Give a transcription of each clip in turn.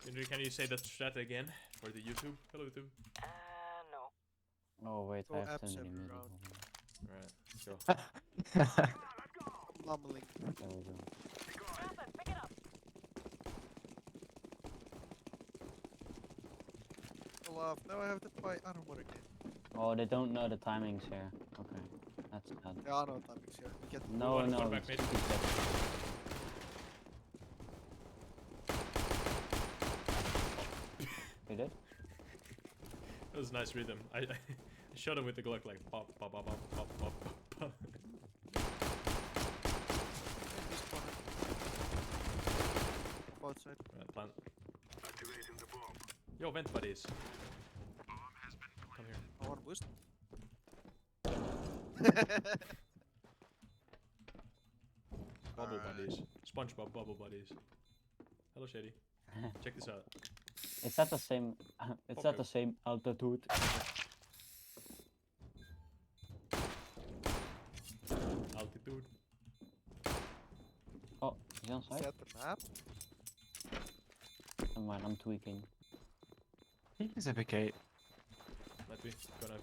Indri, can you say that strat again for the YouTube? Hello YouTube. No. Oh wait, Go I have abs so many every middle. round. Alright, let's go. Mumbling. There we go. Drop it, pick it up. Olaf, now I have to buy armor again. Oh, they don't know the timings here. Okay, that's bad. There are no timings here. We get No, one no, back, it's mate. stupid. You did? That was a nice rhythm. I shot him with the Glock like pop, pop, pop, pop, pop, pop, pop. outside. Right, plant. Yo, vent buddies. Come here. I want boost. Bubble Alright. buddies. SpongeBob bubble buddies. Hello Shady. Check this out. It's at the same. It's at the same altitude. Altitude. Oh, he's on site. Set the map. Never mind, I'm tweaking. He is a vacate. Might be. Gonna.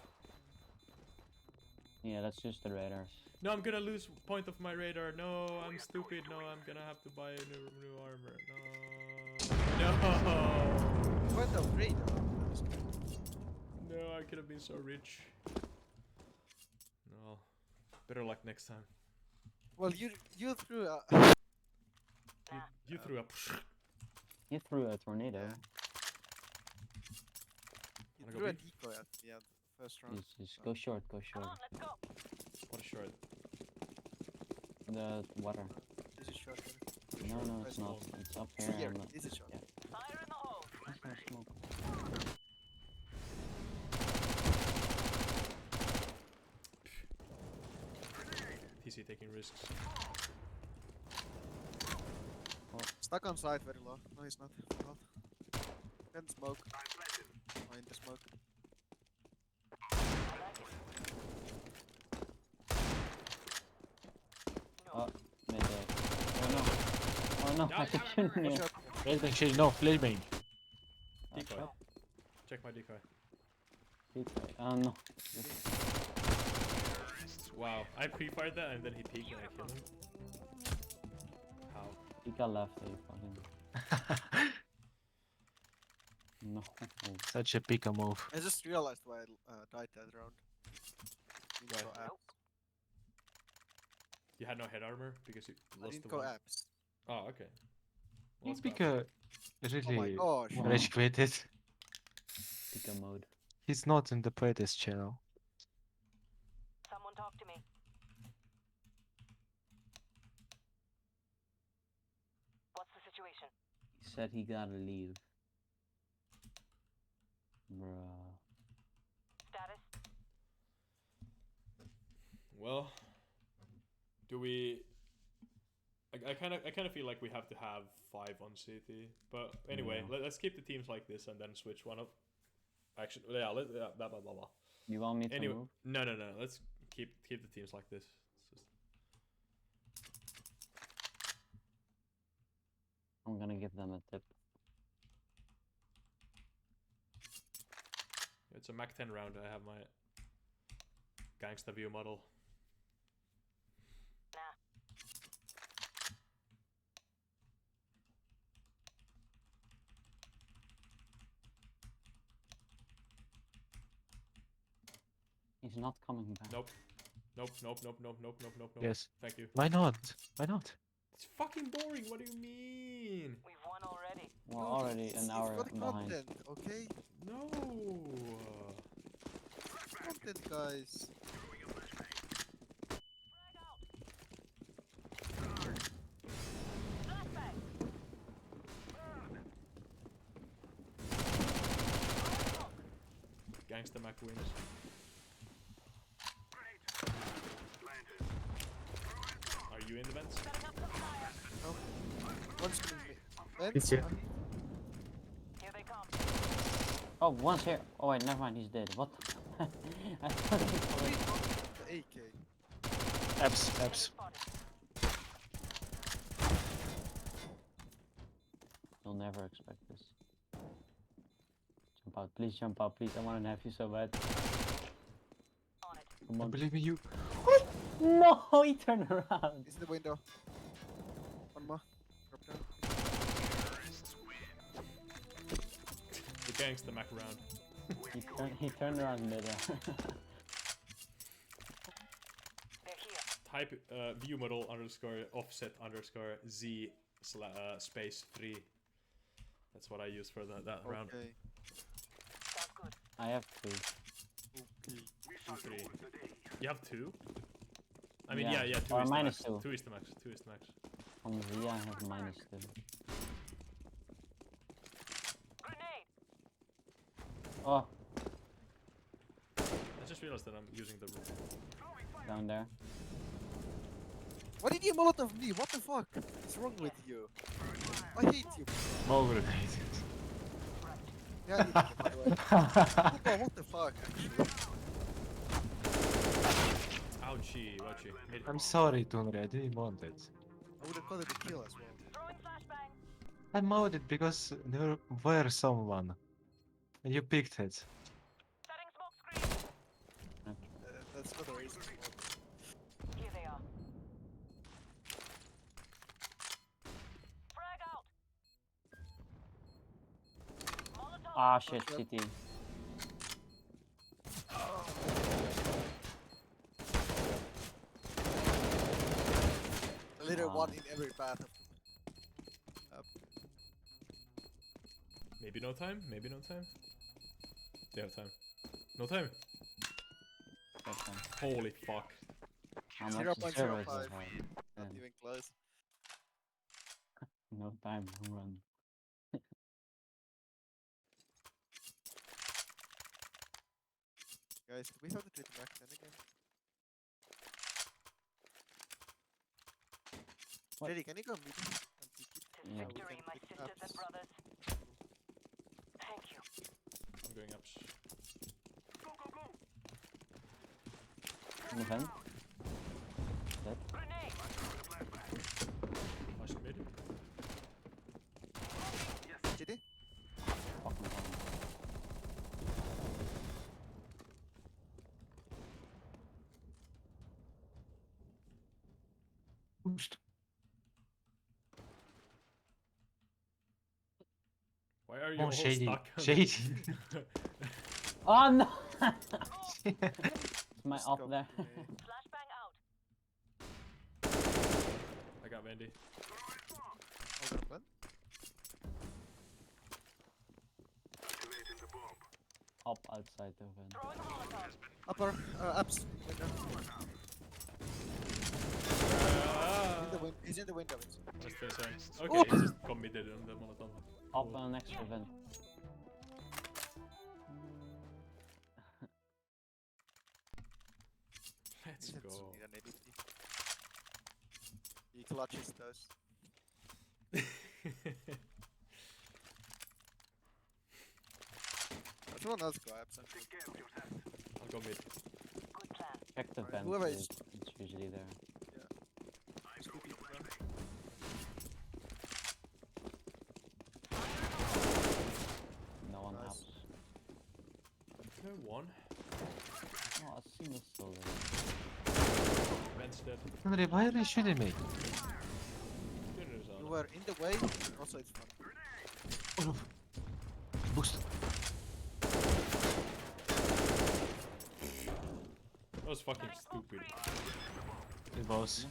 Yeah, let's use the radars. No, I'm gonna lose point of my radar. No, I'm stupid. No, I'm gonna have to buy a new armor. No. No. What the radar? No, I could have been so rich. No. Better luck next time. Well, you threw a. You threw up. He threw a tornado. You Wanna go threw a B? decoy at the end, first round. Just go short, go Come short. on, let's go. What a short. The water. This is short. No, no, it's not. It's up here. Here, on the... this is short. Yeah. Fire in the hole. There's no smoke. TC taking risks. Stuck on side very low. No, he's not. Not. Can smoke. Oh, in the smoke. Oh, mid Oh no. Oh no, I keep shooting you. Watch out. Flashbang, Shady, no, flashbang. Decoy. Check my decoy. Oh no. Wow, I pre-fired that and then he peeked and I killed him. How? He got left, you fucking. No. Such a pika move. I just realized why I died that round. Why? Didn't go abs. You had no head armor because you I lost didn't the go one? abs. Oh, okay. I Lost think the Pika Oh my really gosh. Wow. rage quitted. Pika mode. He's not in the playtest channel. Someone talk to me. What's the situation? He said he gotta leave. Bruh. Status? Well, do we? I kind of feel like we have to have 5 on CT. But anyway, Yeah. let's keep the teams like this and then switch one up. Actually, yeah, blah blah blah blah. You want me to Anyway, move? no. Let's keep the teams like this. It's just... I'm gonna give them a tip. It's a Mac 10 round. I have my gangsta view model. Nah. He's not coming back. Nope. Nope. Yes. Thank you. Why not? Why not? It's fucking boring. What do you mean? We've won already. Well, No, already it's an hour got behind. content, okay? No. Content, guys. Flashbang. Gangsta Mac wins. Are you in the vents? Setting up some fire. No. One's coming me. It's Vents? here. Here they come. Oh, one's here. Oh wait, never mind. He's dead. What? I thought he was... The AK. Abs. Spotted. You'll never expect this. out. Please jump out, please. I wanna have you so bad. On it. Come I on. believe in you. No, he turned around. He's in the window. One more. Drop down. The gangster Mac around. He turned around mid. They're here. Type view model underscore offset underscore z space 3. That's what I use for that round. Okay. Sounds good. I have two. Okay. 3. You have 2? I mean, Yeah. yeah, 2 Or is the minus max. 2. 2 is the max. 2 is the max. On Z I have minus 2. Grenade. Oh, I just realized that I'm using the roof. down there. Why did you Molotov me? What the fuck? What's wrong with you? I hate you. More grenade. Yeah, I need to, by the way. Oh, what the fuck? Actually. Ouchie, ouchie. Mid. I'm sorry, Tunri, I didn't want it. I would have called it a kill as well. Throwing flashbang. I mowed it because there were someone. And you picked it. Setting smoke screen. That's not a reason. Here they are. Frag out. Molotov. Ah shit, Okay. CT. A little one in every path. Maybe no time? Maybe no time? They have time. No time. That's one. Holy fuck. How much 0.05. the servers is hard. Not Yeah. even close. No time to run. Guys, do we have to do the back 10 again? What? Shady, can you go meet me? And pick it? To Yeah. We victory, can my pick sisters and ups. brothers. Thank you. I'm going ups. Move in. Dead. Grenade. Flash mid. Shady? Fucking hell. Boost. Why are you Oh, all Shady. stuck? Shady. Oh no! Is my Just up go there? for me. Flashbang out. I got Wendy. Hold on, bud. Up outside the vent. Throwing Molotov. Upper, ups. Window. In the win he's in the window. That's the same. Okay, he just committed on the Molotov. Up Cool. on next vent. Let's He go. need an AWP. He clutches those. Someone else go ups. I'll go mid. Good plan. Check the Alright, vent. whoever It's is- usually there. No one Nice. helps. No one. Oh, a single still there. Vent's dead. Tunri, why are you shooting me? Dinner's You on. were in the way, also it's fun. Oh no. Boost. That was fucking stupid. It was.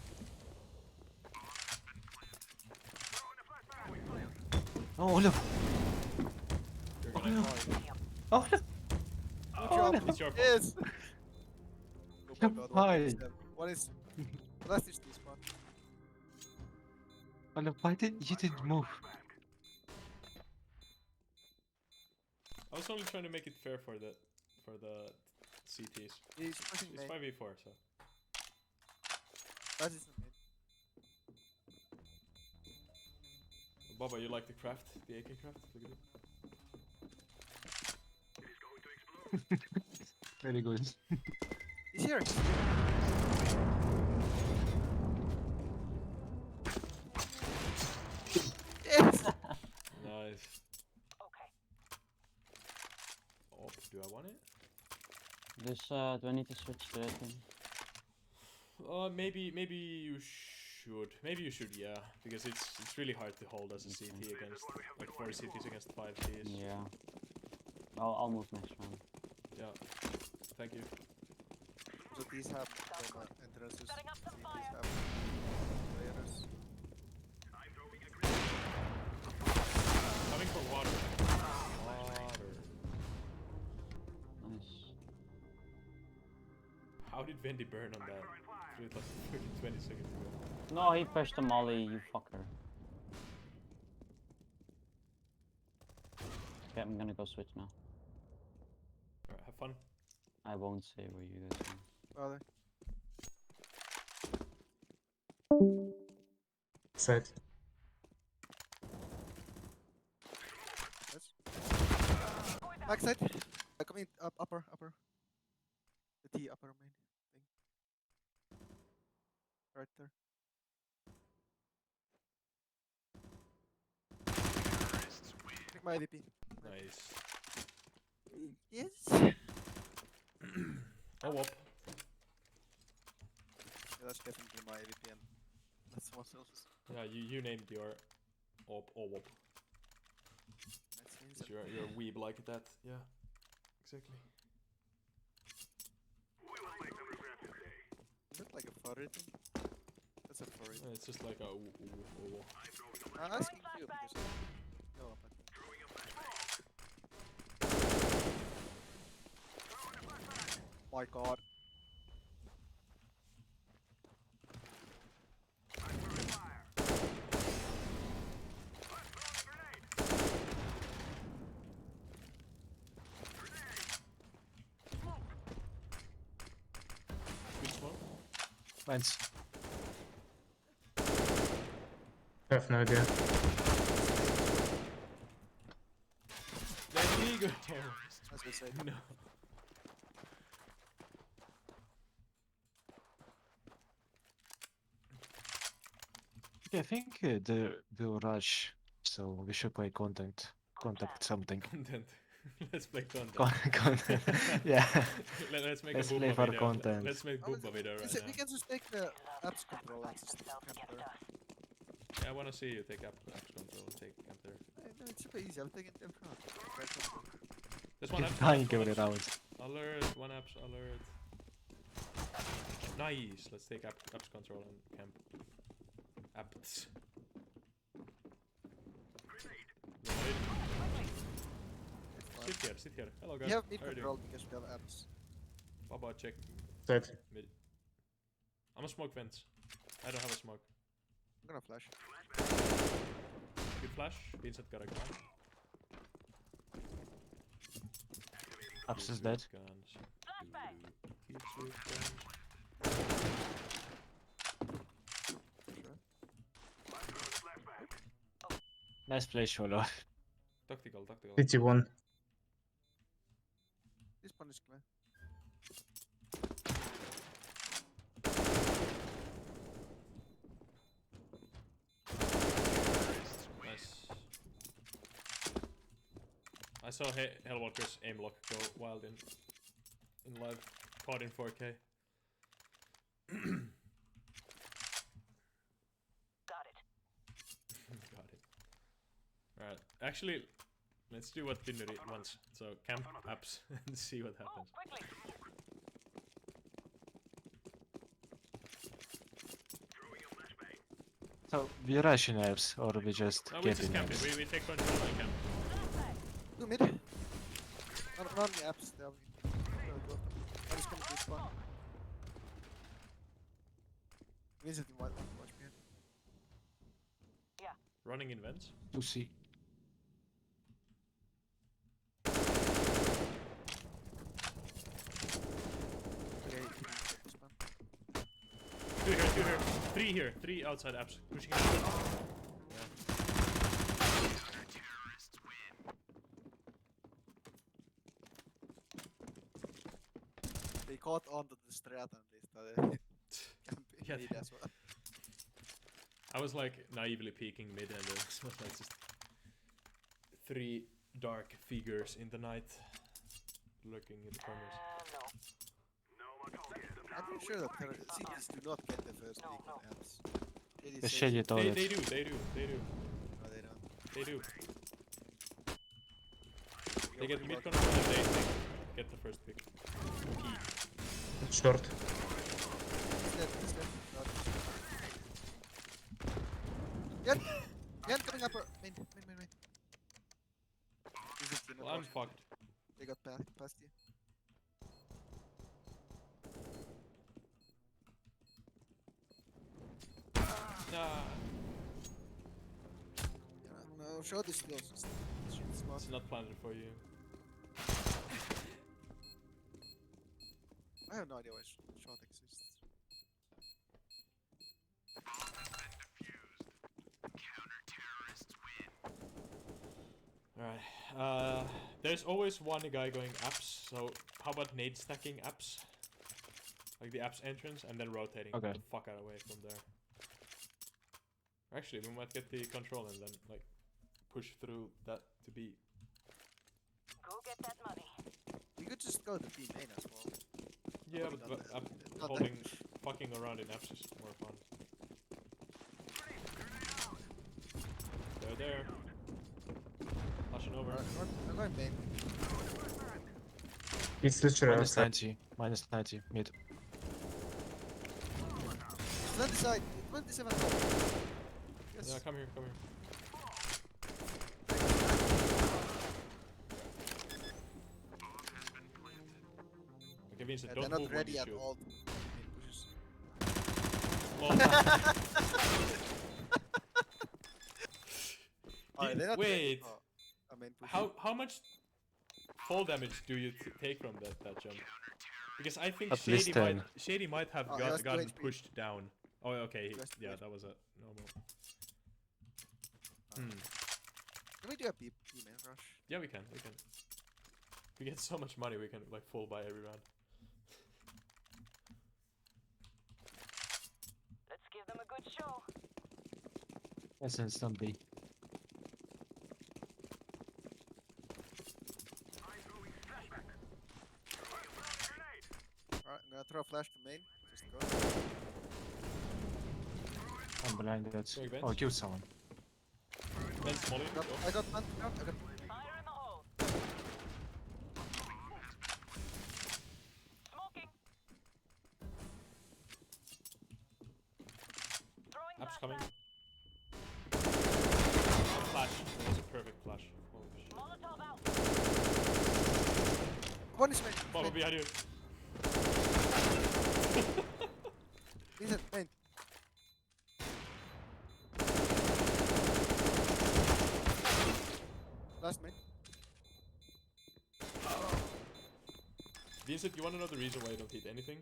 Oh no. You're gonna die. Oh no. Good Oh, job. no. It's your fault. Yes! Oh my god, Why? what is... Last is this one. Oh no, why did you didn't move? I was only trying to make it fair for the CTs. He's pushing It's me. 5v4, so. That is the mid. Baba, you like the craft? The AK craft? Look at it. Very good. He's here! Yes! Nice. Okay. Do I want it? This, do I need to switch to that thing? Maybe you should. Maybe you should, yeah. Because it's really hard to hold as a CT against like 4 CTs against 5 Ts. Yeah. I'll move next round. Yeah. Thank you. So these have entrances. Setting up some These fire. have layers. Coming for water. Water. Nice. How did Vendy burn on that? It was freaking 20 seconds ago. No, he pushed the molly, you fucker. Okay, I'm gonna go switch now. Alright, have fun. I won't say where you guys are. Are they? Side. Yes. Backside. Come in. Upper. The T upper main thing. Right there. Take my AWP. Nice. Yes. Oh, whoop. Yeah, that's definitely my AWP and that's someone else's. Yeah, you named your op or whoop. That's Cause you're a weeb like that. Yeah. Exactly. Is it like a furry thing? That's a furry. It's just like a I'm asking you because no, but my god. good smoke. Thanks. I have no idea. There you go. As we say. No. Okay, I think they will rush, so we should play contact something. Content. Let's play content. Content. Yeah. Let's make Let's a play Booba for video. content. Let's make Booba video right We now. can just take the apps control and just camp there. Yeah, I wanna see you take apps control and take camp there. No, it's super easy. I'm taking them front. There's one Keep apps. dying every round. Alert, one apps, alert. Nice, let's take apps control and camp. Apps. Sit here. Hello guys. We have mid How are you control doing? because we have apps. Baba, check Side. mid. I'm a smoke vents. I don't have a smoke. I'm gonna flash. Good flash. Vincent got a gun. Ups is dead. Guns. Flashbang. Kids with guns. Nice play, Sholo. Tactical. City 1. This one is clear. Nice. I saw Hellwalker's aim lock go wild in live, caught in 4K. Got it. Got it. Alright, actually, let's do what Tinder wants. So camp apps and see what Move happens. quickly. So we rushing apps or we just No, we just camping camp it. apps? We take control and camp. Flashbang. 2 mid. Not the apps. They have. I'm just gonna do spawn. Vincent, you might want to watch me. Running in vents. Pussy. Okay, spawn. Two here. Three here. Three outside apps. Pushing out. Yeah. They caught onto the strat and they started camping Yeah, mid as well. I was like naively peeking mid and it was like just 3 dark figures in the night. lurking in the corners. No. I'm pretty sure that cities do not get the first pick on apps. The Shady They toilet. do. No, they don't. They do. They Yo, get what mid about- control and they get the first pick. Short. He's dead. No, Yan coming up. Main. He's in Well, I'm fucked. They got past you. Nah, Yeah, no, show this skills. It's smart. it's not planted for you. I have no idea why shot exists. Alright. There's always one guy going apps, so how about nade stacking apps? Like the apps entrance and then rotating Okay. the fuck out away from there. Actually, we might get the control and then like push through that to B. Go get that money. We could just go to B main as well. Yeah, Nobody but done that. Not that- holding, fucking around in apps is more fun. They're there. Flashing over. Alright, I'm going main. It's literally Minus outside. 90. Minus 90. Mid. It's on the side. 27 top. Yes. Yeah, come here. Okay, Vincent, They're don't not move when ready you at shoot. all. Main pushes. Well, Alright, they're not wait. ready. Oh, a main push. how much fall damage do you take from that jump? Because I think At least Shady might have Oh, he has two gotten HP. pushed down. Oh, okay. He has two Yeah, HP. that was a normal. Can we do a B main rush? Yeah, we can. We get so much money, we can like full buy every round. Let's give them a good show. Essence, don't be. Alright, I'm gonna throw a flash to main. Just go. I'm behind that. Sorry, Vince. Oh, killed someone. Then Smolly. I got one. I got Fire in the hole. Smoking. Throwing Apps coming. flashbang. Flash. That was a perfect flash. Holy shit. Molotov out. one is main. Baba Main. behind you. He's at main. Last main. Vincent, you wanna know the reason why you don't hit anything?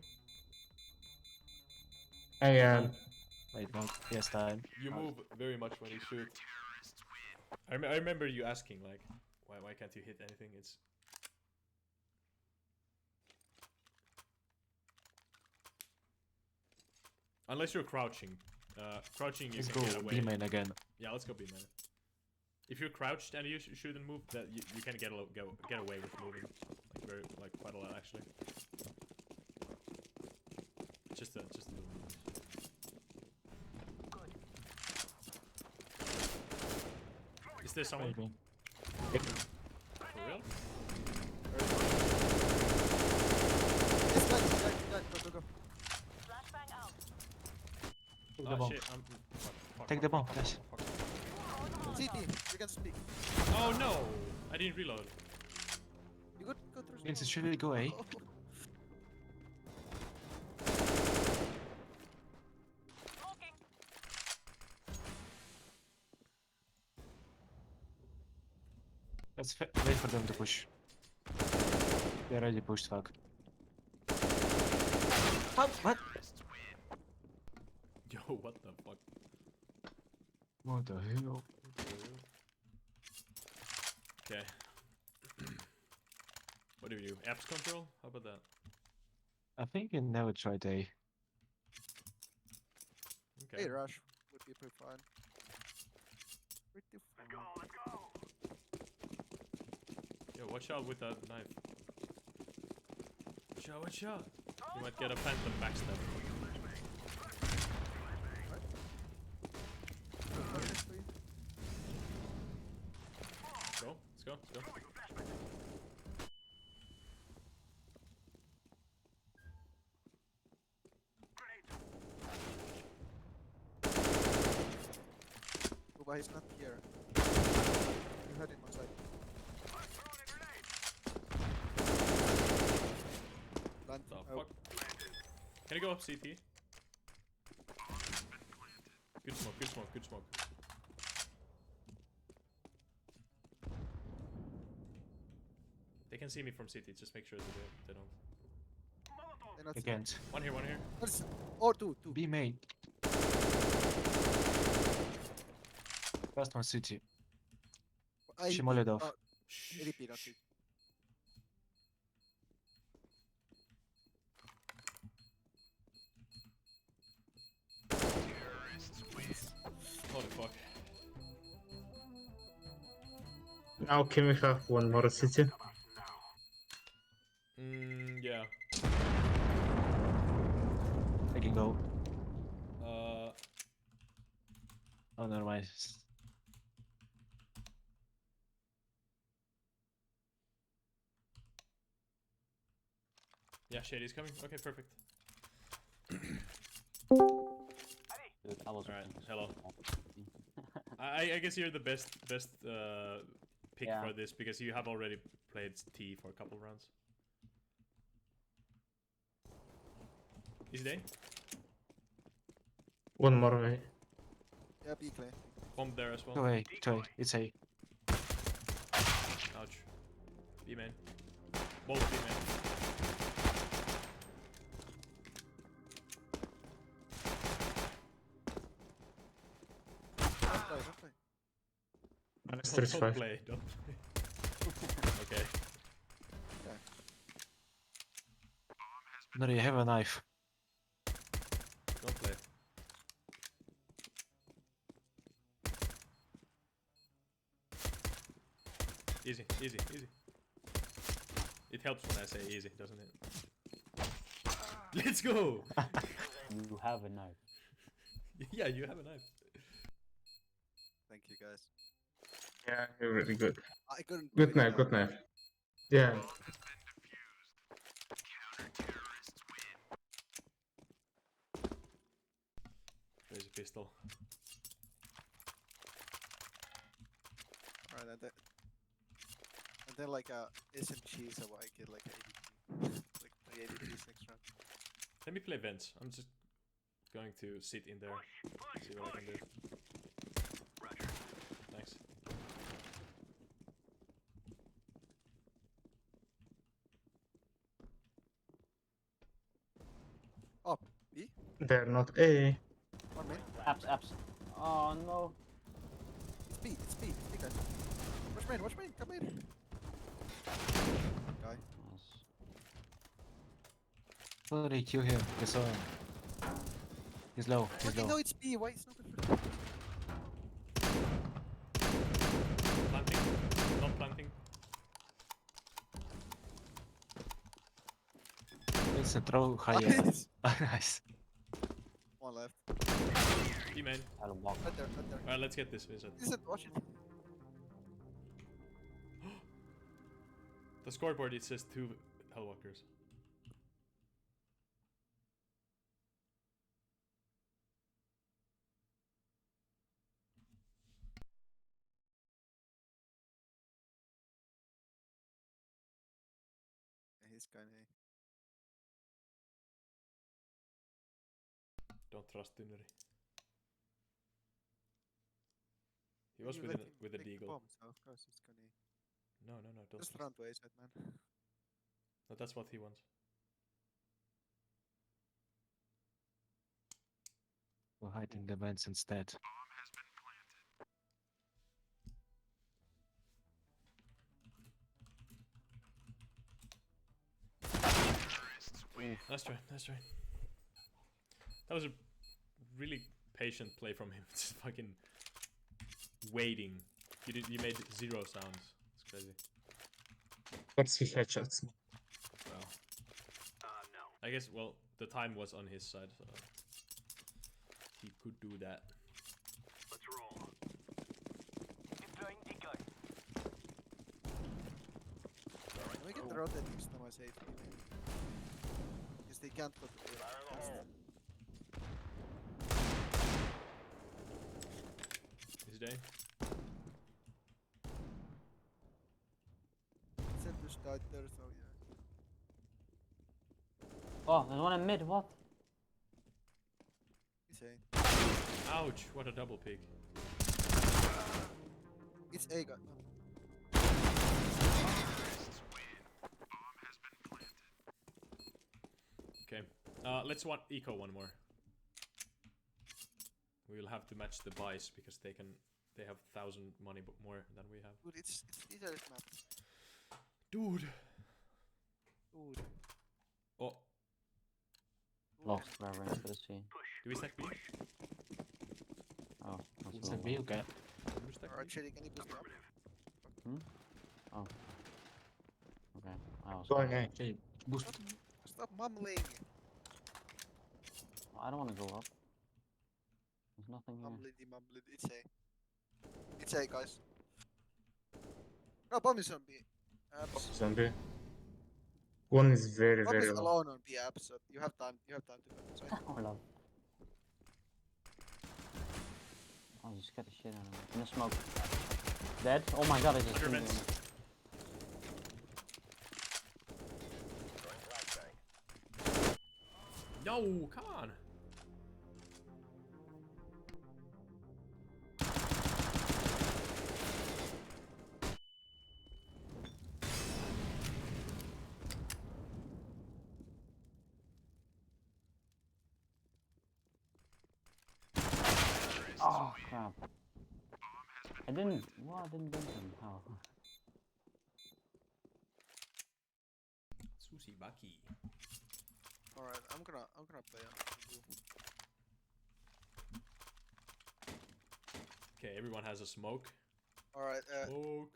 Wait, no. Yes, time. You move very much when you shoot. I remember you asking like, why can't you hit anything? It's unless you're crouching. Crouching you Let's can go get away. B main again. Yeah, let's go B man. If you're crouched and you shoot and move, that you can get away with moving, like quite a lot actually. Just a little bit. Is there someone Maybe. for real? This guy. Go. Flashbang out. Take the Oh bomb. shit! Take the bomb, guys. CT, we can speak. Oh no! I didn't reload. You go through. Vincent, should we go A? Oh. Smoking. Let's wait for them to push. They already pushed, fuck. What? Yo, what the fuck? What the hell? Okay. What do we do? Apps control? How about that? I think you never tried A. Okay. Hey, rush would be pretty fine. Pretty fine. Yo, watch out with that knife. out, watch out. You might get a phantom backstab. Go, let's go, let's go. Oh, but he's not here. You heard him outside. Plant. The Oh, fuck? Can you go up CT? Good smoke, good smoke, good smoke. They can see me from CT, just make sure that they don't. they're not. I can't. One here, one here. What's- Oh, two. B main. Last one city. She mollied off. ADP, not CT. Holy fuck. Now can we have one more city? Yeah. I can go. Uh, Oh, never mind. yeah, Shady's coming. Okay, perfect. Dude, I was Alright, hello. I guess you're the best pick Yeah. for this because you have already played T for a couple rounds. Is they? One more way. Yeah, B clear. Bomb there as well. Go away. It's A. Ouch. B main. Both B main. Don't play, don't play. Minus Don't 35. play, don't play. Okay. No, you have a knife. Don't play. Easy, easy, easy. It helps when I say easy, doesn't it? Let's go! You have a knife. Yeah, you have a knife. Thank you, guys. Yeah, you're really good. I couldn't. do Good it knife, without- good knife. Yeah. There's a pistol. Alright, and then like SMG, so I get like an ADP. Like play ADPs next round. Let me play vents. I'm just going to sit in there. See what I can do. Thanks. Oh, B? They're not A. One main? Apps. Oh no. It's B, it's B, it's B, guys. Watch main, come in. Guy. Nice. Sorry, kill him. I saw him. He's low. He's Fucking low. know it's B, why it's not good for Planting. Not planting. It's a throw higher. Nice. Nice. One left. B main. I'll walk. Right there, right there. Alright, let's get this, Vincent. Listen, watch it. The scoreboard, it says 2 Hellwalkers. Yeah, he's kinda. Don't trust Tyneri. He was You with, let an, him with a take the deagle. bomb, so of course it's gonna. No, don't Just trust. run to A side, man. No, that's what he wants. We're hiding the vents instead. Nice try, nice try. That was a really patient play from him. Just fucking waiting. You made 0 sounds. It's crazy. Let's see headshots. Wow. I guess, well, the time was on his side, so he could do that. Let's roll. Deploying decoy. We can rotate next time I say it. Because they can't go to the Is day? Center's died there, so yeah. Oh, there's one in mid. What? Insane. Ouch! What a double pick. It's A guy. No. Okay. Let's eco one more. We will have to match the buys because they have 1,000 money more than we have. Dude, it's easier this map. Dude. Dude. Oh, Lost where we're into the sea. do we stack B? Oh, that's It's a a little B, one. okay. Do we stack Alright, B? Shady, can you boost me up? Oh. Okay. I was. Go on, yeah. Okay, boost. Stop mumbling! I don't want to go up. There's nothing here. Mumbly, it's A. It's A, guys. No, bomb is on B. Abs. Zombie. One is very, Bomb is very low. alone on B, abs, so you have time to go inside. Oh, love. Oh, you scared the shit out of me. In the smoke. Dead? Oh my god, I just Under threw vents. him. No, come on. Oh, crap. I didn't. What? I didn't bring him. How? Sushi Baki. Alright, I'm gonna play on blue. Okay, everyone has a smoke. Alright, Smoke.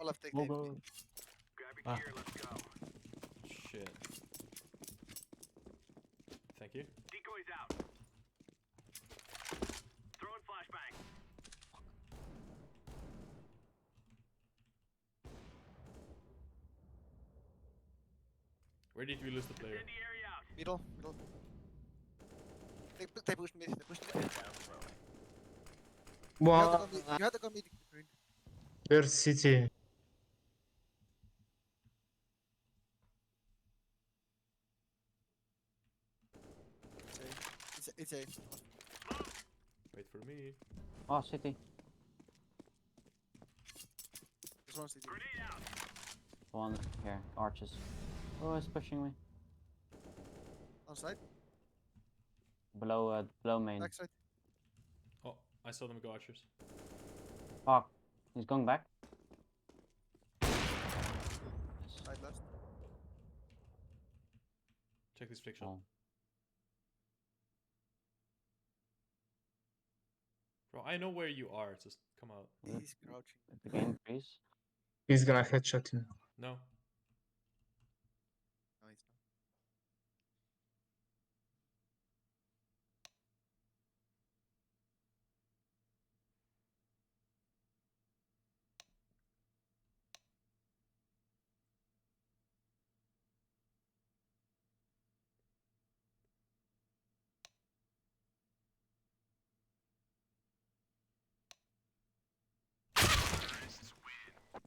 Olaf take We'll the go. Ah. Shit. Thank you. Decoys out. Throwing flashbang. Where did we lose the player? Incendiary out. middle. They pushed mid, they pushed mid. One. You had to go mid, green. There's city. It's A. Wait for me. Oh, city. There's one city. Grenade out. One here. Arches. Oh, it's pushing me. On side, Below main. back side. Oh, I saw them go archers. Fuck. He's going back. Side left. Check this flick shot. Oh. Bro, I know where you are. Just come out. Good. He's crouching. The game freeze. He's gonna headshot him. No. No, he's not.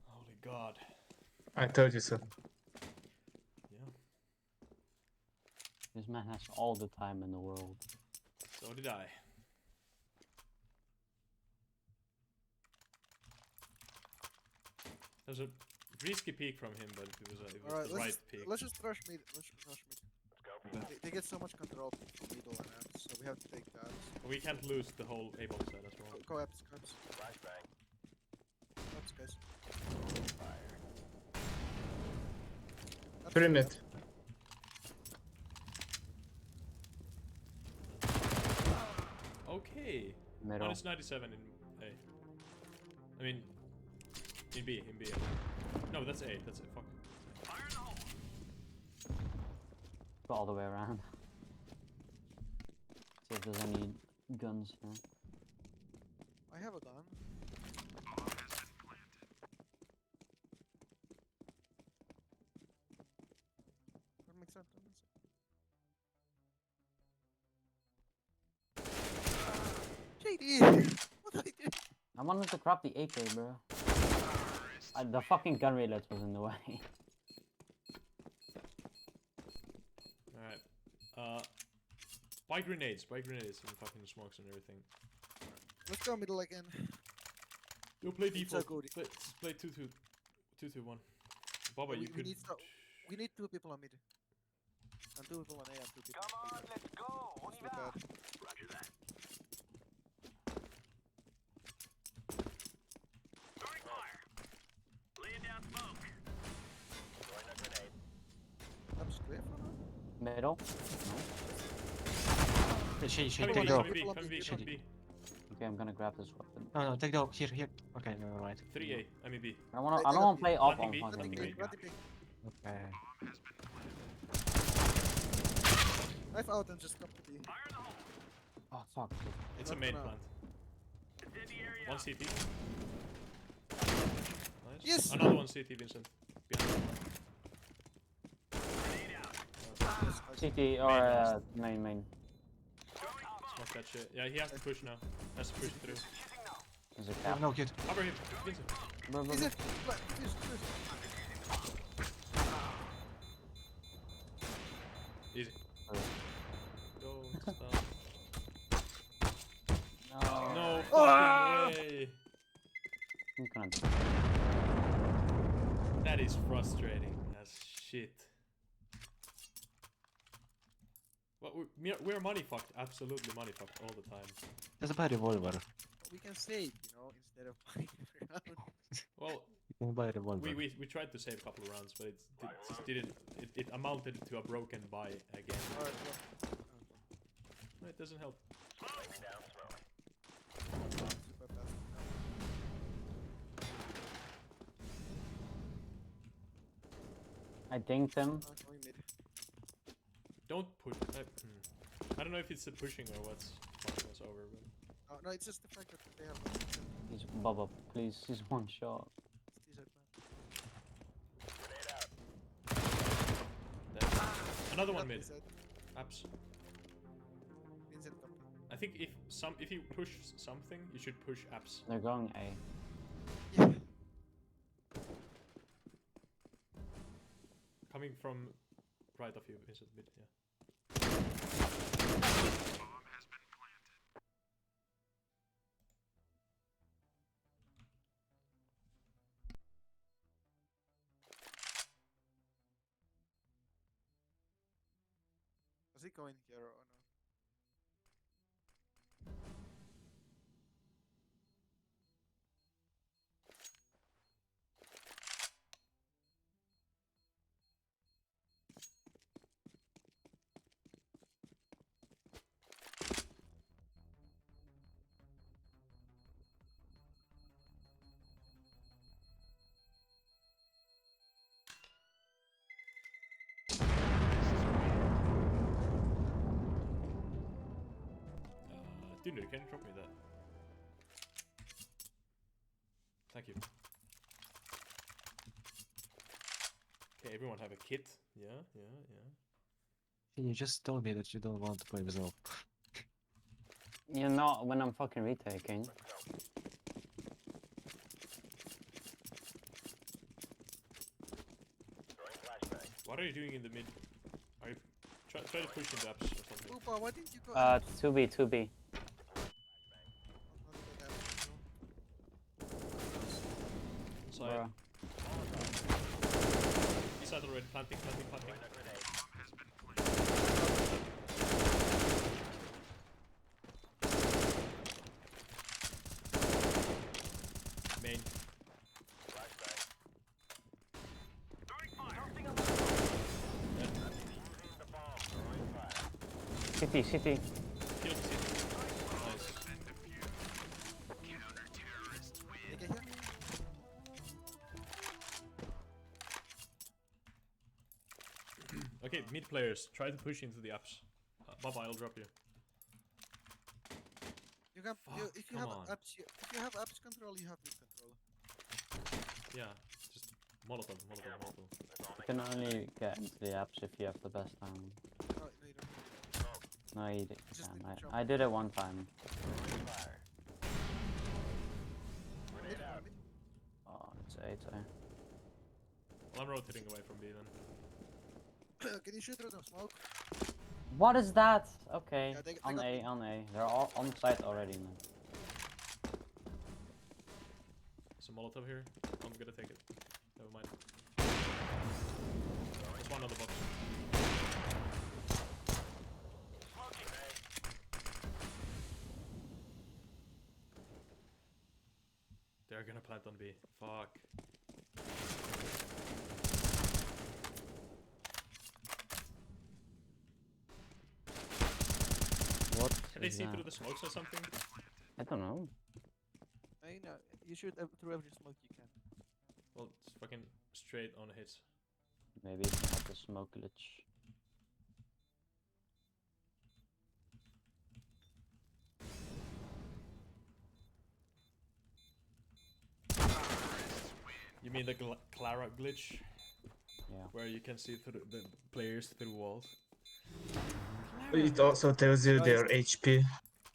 Holy god. I told you so. Yeah. This man has all the time in the world. So did I. There's a risky peek from him, but it was Alright, the right peek. let's just rush mid. Let's just rush mid. They get so much control from middle and abs, so we have to take that. We can't lose the whole A-bomb side as well. Go abs, abs. Abs, guys. Abs. Pyramid. Okay. Middle. Minus 97 in A. I mean, in B. No, that's A. That's A. Fuck. Fire in the hole. Go all the way around. See if there's any guns here. I have a gun. That makes sense. Shady! What are you doing? I wanted to grab the AK, bro. The fucking gun reload was in the way. Alright. Buy grenades and fucking smokes and everything. Let's go middle again. You'll play It's default. so good. Play 2-2-1. Baba, we, you we could. we need 2 people on mid. And 2 people on A and 2 people Come on on, B. let's go. On y It's not va. bad. Roger that. Throwing fire. Laying down smoke. Throwing a grenade. That's clear for now. Middle. Shady, Come take on, the come op. on. Come B. Okay, I'm gonna grab this weapon. No, take the op. Here. Okay, never mind. 3A, B. I don't Take wanna up play B. up Planting on B, fucking planting B. B. Planting big. Okay. Knife out and just come to B. Fire in the hole. Oh fuck. It's a Not main for now. plant. Incendiary 1 out. CT. Nice. Yes! Another 1 CT, Vincent. Behind. Grenade out. Yes, I see. CT or main. Throwing smoke. Smoke that shit. Yeah, he has to push now. Has to push through. Hitting now. There's a Oh, cap. no, good. Cover him, Vincent. Bro, Is it? Fuse. Easy. Oh. Don't stop. No. No Ah! fucking way. I'm gonna That is frustrating as shit. Well, we're money fucked. Absolutely money fucked all the time. There's a bad revolver. We can save, instead of buying every round. Well, You can buy a revolver. we tried to save a couple of rounds, but it just didn't. It amounted to a broken buy again. Alright, No, it doesn't help. Laying down smoke. super fast. I dinged him. Going mid. Don't push. I don't know if it's the pushing or what's fucking us over, but Oh, no, it's just the fact that they have He's Bubba, please. He's one shot. it's Grenade out. another one Cut mid. this side. Apps. Vincent come. I think if you push something, you should push apps. They're going A. Yeah. Coming from right of you, is it mid? Yeah. Was he going here or no? Dude, can you drop me that? Thank you. Okay, everyone have a kit. Yeah. You just told me that you don't want to play with op. You're not when I'm fucking retaking. Throwing flashbang. What are you doing in the mid? Are you try to push into apps or something? Upa, why didn't you go? 2B, 2B. Inside. Bruh. Inside already. Planting. Throwing a grenade. Main. Flashbang. Throwing fire. Tossing a Yeah. Using the bomb. Throwing fire. City. Kill the city. Nice. AK here? Okay, Okay, mid players, try to push into the apps. Baba, I'll drop you. You can. Fuck, If you come have on. apps, if you have apps control, you have mid control. Yeah, just Molotov, Molotov, Molotov. You can only get into the apps if you have the best time. No, no, you don't. No, you Just can. need to jump. I did it one time. Fire. Mid, one mid. Oh, it's 8. Well, I'm rotating away from B then. Can you shoot through the smoke? What is that? Okay, Yeah, they on got A, me. on A. They're all on site already, man. There's a Molotov here. I'm gonna take it. Never mind. There's one on the box. They're gonna plant on B. Fuck. What? Can they is see that? through the smokes or something? I don't know. I know. You shoot through every smoke you can. Well, it's fucking straight on hits. Maybe if you have the smoke glitch. You mean the Clara glitch? Yeah. Where you can see through the players through walls? It also tells you Guys. their HP.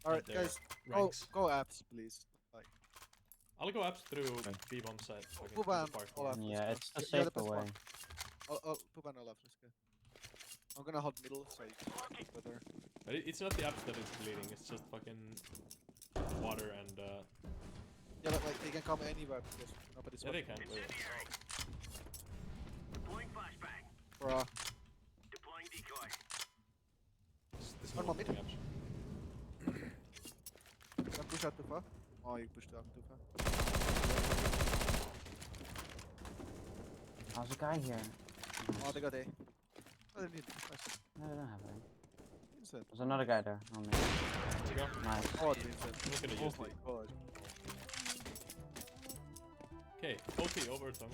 Alright, their guys. ranks. Go apps, please. Like, I'll go apps through B bomb side. fucking Put through the ban park all door. up. Yeah, let's it's go. the You're the safer best way. one. Put ban all left. Let's go. I'm gonna hold middle, so you can better. But it's not the apps that is bleeding, it's just fucking water and Yeah, but like they can come anywhere because nobody's yeah, they watching. can. Wait. Deploying flashbang. Bruh. Deploying decoy. This One no more mid. apps. Don't push out too far. Oh, you pushed out too far. How's a guy here? Oh, they got A. Oh, they need. Nice. No, they don't have any. Vincent. There's another guy there on me. There you go. Nice. Oh, Vincent. Look at it, Oh use my it. god. Okay, OT overtime.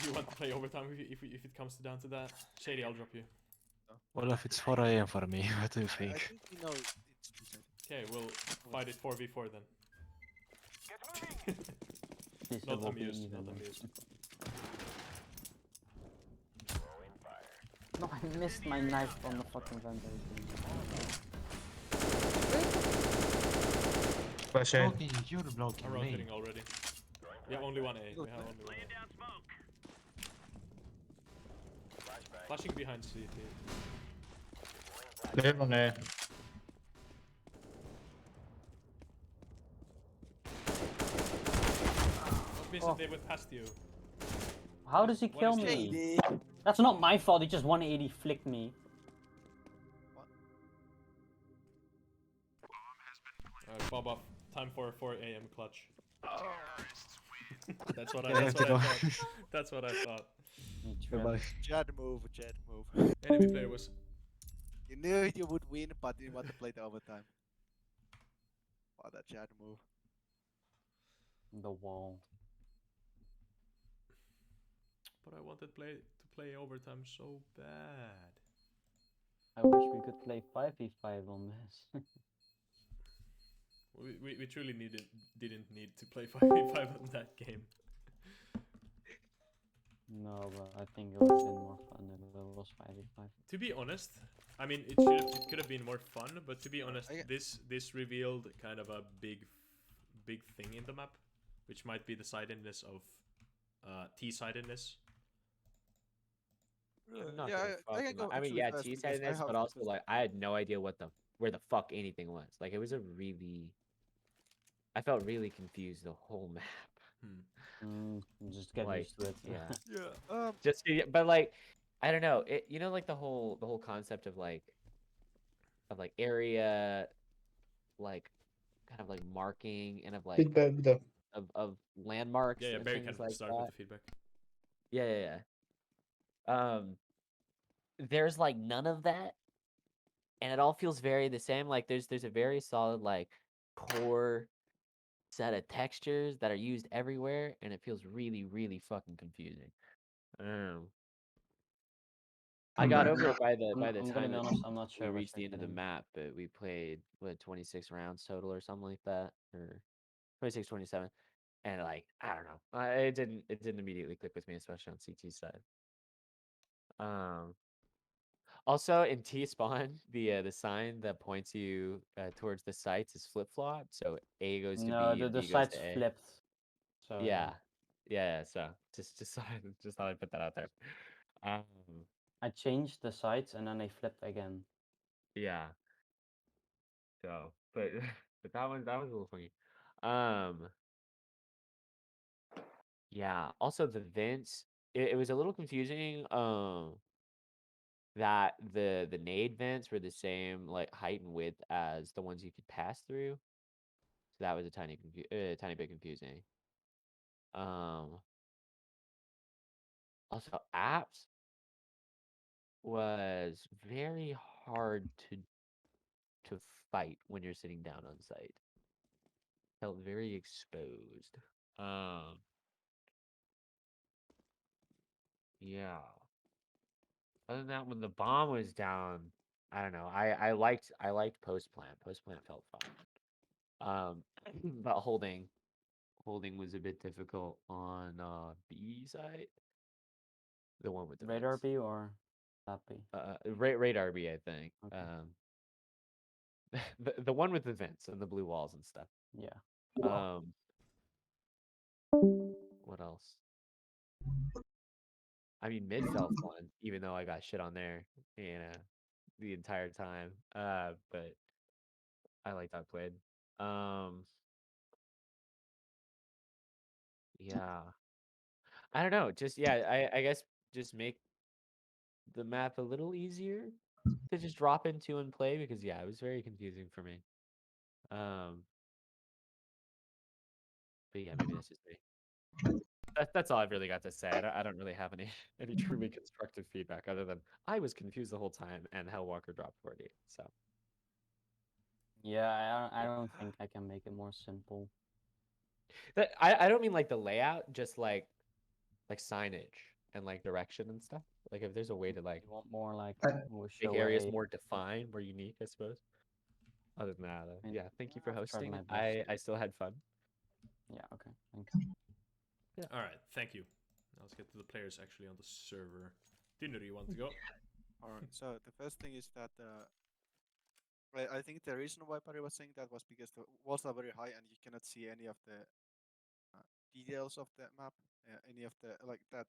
You want to play overtime if it comes down to that? Shady, I'll drop you. Well, if it's 4 AM for me, what do you I think? think you know it's Vincent. Okay, we'll fight it 4v4 then. Get moving. This Not will be amused, even. not amused. Throwing fire. No, I missed my knife on the fucking ventilation. Flash A. Blocking, you're blocking I'm me. rotating already. Yeah, only one A. We have only one Laying A. down smoke. Flashbang. Flashing behind CT. They're on A. Vincent, Oh. they went past you. How does he What kill is me? Shady. That's not my fault, he just 180 flicked me. Alright, Baba, time for 4 AM clutch. That's what I Yeah, thought. That's what I thought. He tripped. Goodbye. Jad move, Jad move. Enemy player was You knew you would win, but you want to play the overtime. Oh, that Jad move. The wall. but I wanted to play overtime so bad. I wish we could play 5v5 on this. We truly didn't need to play 5v5 on that game. No, but I think it would have been more fun if it was 5v5. To be honest, I mean it could have been more fun, but to be honest, this revealed kind of a big thing in the map, which might be the sidedness of T-sidedness. Not Yeah, gonna I fuck can with go my- I mean, actually yeah, fast because I T-sidedness, have but also this- like I had no idea where the fuck anything was. Like it was I felt really confused the whole map. Just get Like, used to it. yeah. Yeah. But like, I don't know. Like the whole concept of like area, like kind of like marking and of like Feedback though. of landmarks Yeah, and Barry things can like start that. with the feedback. Yeah. There's like none of that, and it all feels very the same. Like there's a very solid like core set of textures that are used everywhere, and it feels really fucking confusing. I I'm got back. over it by the I'm gonna time be that honest, I'm not we sure which reached the I'm end of the getting. map, but we played what 26 rounds total or something like that, or 26, 27, and like I don't know, it didn't immediately click with me, especially on CT side. Um, Also in T spawn, the sign that points you towards the sites is flip flop, so A goes to No, B and the B goes side's to A. flipped. So Yeah, yeah. So just thought I'd put that out there. Um, I changed the sides and then they flipped again. yeah. So, but but that was a little funny. Um, yeah. Also the vents, it was a little confusing. That the nade vents were the same like height and width as the ones you could pass through. So that was a tiny bit confusing. Um, Also apps was very hard to fight when you're sitting down on site. Felt very exposed. Um, yeah. Other than that, when the bomb was down, I don't know. I liked post plant. Post plant felt fun. But holding was a bit difficult on B side, the one with the Radar vents. B or that B? Radar B, I think. Okay. The one with the vents and the blue walls and stuff. Yeah. Um, what else? I mean, mid felt fun, even though I got shit on there, you know, the entire time. But I liked how I played. Um, yeah. I don't know. Just yeah, I guess just make the map a little easier to just drop into and play because yeah, it was very confusing for me. Um, but yeah, maybe that's just me. That's all I've really got to say. I don't really have any any truly constructive feedback other than I was confused the whole time and Hellwalker dropped 40. So Yeah, I don't think I can make it more simple. I don't mean like the layout, just like signage and like direction and stuff. Like if there's a way to like You want more like I, we'll make show areas a. more defined, more unique, I suppose. Other than that, I mean, yeah, thank you for I've tried hosting. my best. I still had fun. Yeah. Okay. Thanks. Yeah. All right, thank you. Now let's get to the players actually on the server. Dinner, you want to go? Alright, so the first thing is that I think the reason why Barry was saying that was because the walls are very high and you cannot see any of the details of the map. Any of the like that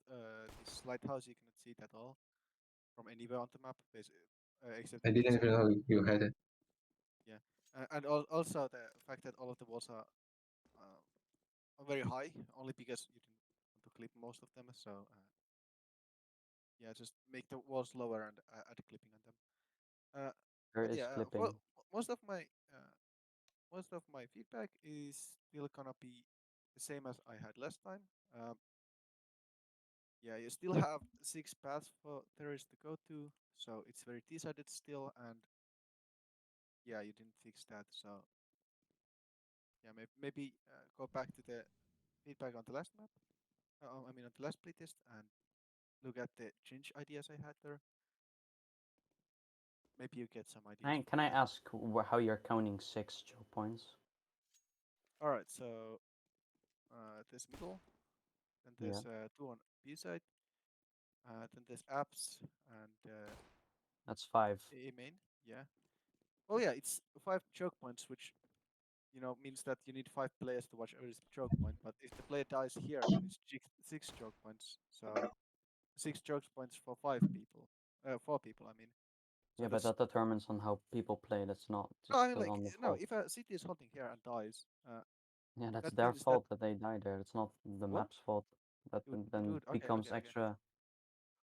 this lighthouse you cannot see it at all from anywhere on the map, except I from this didn't even area. know you had it. Yeah, and also the fact that all of the walls are very high, only because you didn't want to clip most of them. So yeah, just make the walls lower and add clipping on them. Uh, There but is yeah, clipping. most of my most of my feedback is still gonna be the same as I had last time. Yeah, you still have 6 paths for terrorists to go to, so it's very decided still, and yeah, you didn't fix that, so yeah, maybe go back to the feedback on the last map. I mean on the last playtest and look at the change ideas I had there. Maybe you get some ideas from Can I that. ask how you're counting 6 choke points? All right, so there's middle, then Yeah. there's two on B side, then there's apps and That's 5. A main. Yeah. Well, yeah, it's 5 choke points, which means that you need 5 players to watch every choke point. But if the player dies here, then it's 6 choke points. So 6 choke points for 5 people. 4 people, I mean. So Yeah, but that's that determines on how people play. That's not no, just I mean like on the no. fault. If a city is holding here and dies, Yeah, that's that their means that fault that they die there. It's not the what? map's fault. That then Dude. Okay, becomes okay, okay. extra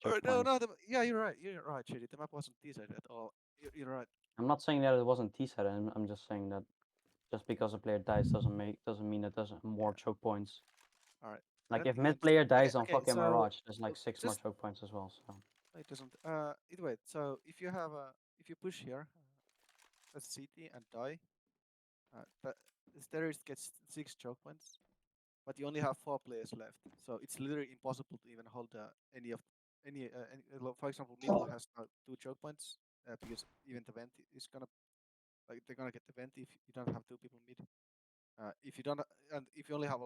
choke No, points. no. Yeah, you're right. You're right, Shady. The map wasn't decided at all. You're right. I'm not saying that it wasn't T-set. I'm just saying that just because a player dies doesn't mean that there's more Yeah. choke points. All right. Like Then if I mid understand. player Okay, dies on okay. fucking So Mirage, there's like 6 more just choke points as well. So it doesn't. Either way. So if you push here, that's CT and die. That the terrorist gets 6 choke points. but you only have 4 players left. So it's literally impossible to even hold for example, middle has now 2 choke points because even the vent is gonna they're gonna get the vent if you don't have 2 people mid. If you don't and if you only have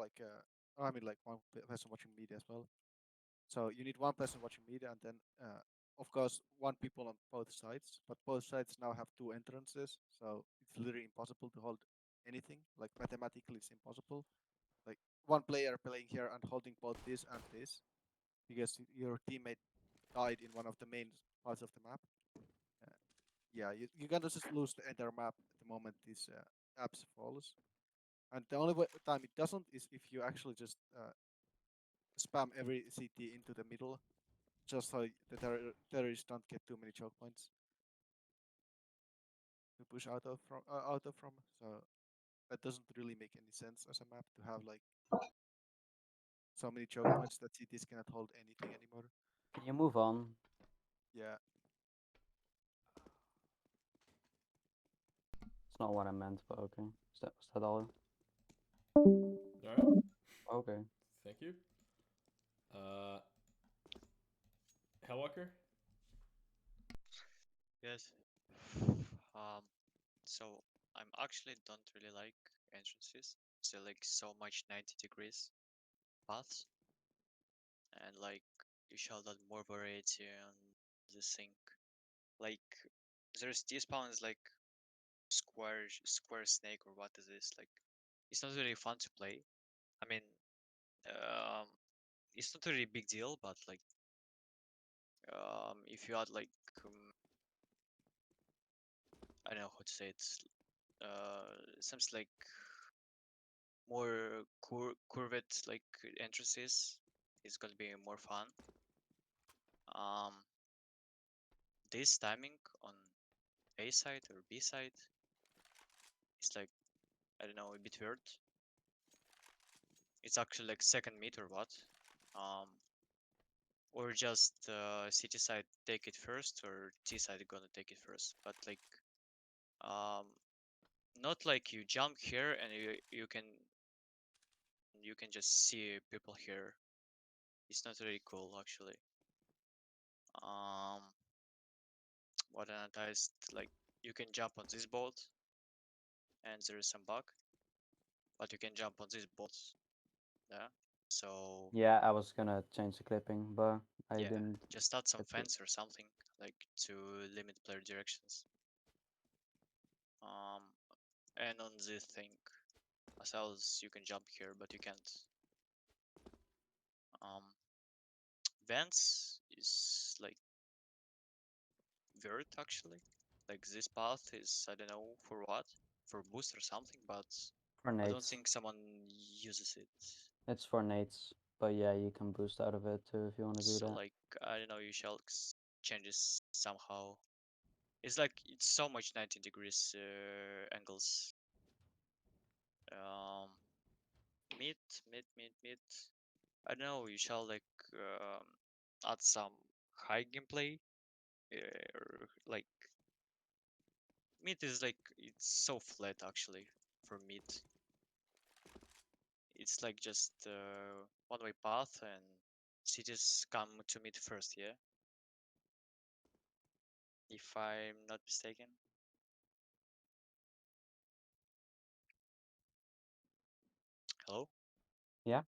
I mean like one person watching mid as well. So you need one person watching mid and then of course 1 people on both sides. But both sides now have 2 entrances, so it's literally impossible to hold anything. Like mathematically, it's impossible. Like one player playing here and holding both this and this because your teammate died in one of the main parts of the map. Uh, yeah, you're gonna just lose the entire map the moment this apps falls. And the only time it doesn't is if you actually just spam every CT into the middle, just so the terrorists don't get too many choke points to push out of from. So that doesn't really make any sense as a map to have like so many choke points that CTs cannot hold anything anymore. Can you move on? Yeah. It's not what I meant, but okay. Was that all? Alright, Okay. thank you. Hellwalker? Yes. So I'm actually don't really like entrances. So like so much 90 degrees paths, and like you shall add more variety on this thing. Like there's T-spawn is like square snake or what is this? Like it's not really fun to play. I mean, um, it's not really a big deal, but like if you add like I don't know how to say it. Seems like more curved like entrances is gonna be more fun. Um, this timing on A side or B side is like I don't know a bit weird. It's actually like second mid or what? Um, or just city side take it first or T side gonna take it first. But like um, not like you jump here and you can just see people here. It's not really cool actually. Um, what anotized like you can jump on this boat and there is some bug, but you can jump on this boat. Yeah. So Yeah, I was gonna change the clipping, but I yeah, didn't. just add some get to- fence or something like to limit player directions. Um, and on this thing, as else you can jump here, but you can't. Um, vents is like weird actually. Like this path is I don't know for what, for boost or something, but For I don't nades. think someone uses it. It's for nades, but yeah, you can boost out of it too if you want to do So that. like I don't know, you shall change this somehow. It's like it's so much 90 degrees angles. Um, mid, mid. I don't know. You shall like add some high gameplay, or like mid is like it's so flat actually for mid. It's like just one-way path and cities come to mid first, yeah. If I'm not mistaken. Hello? Yeah.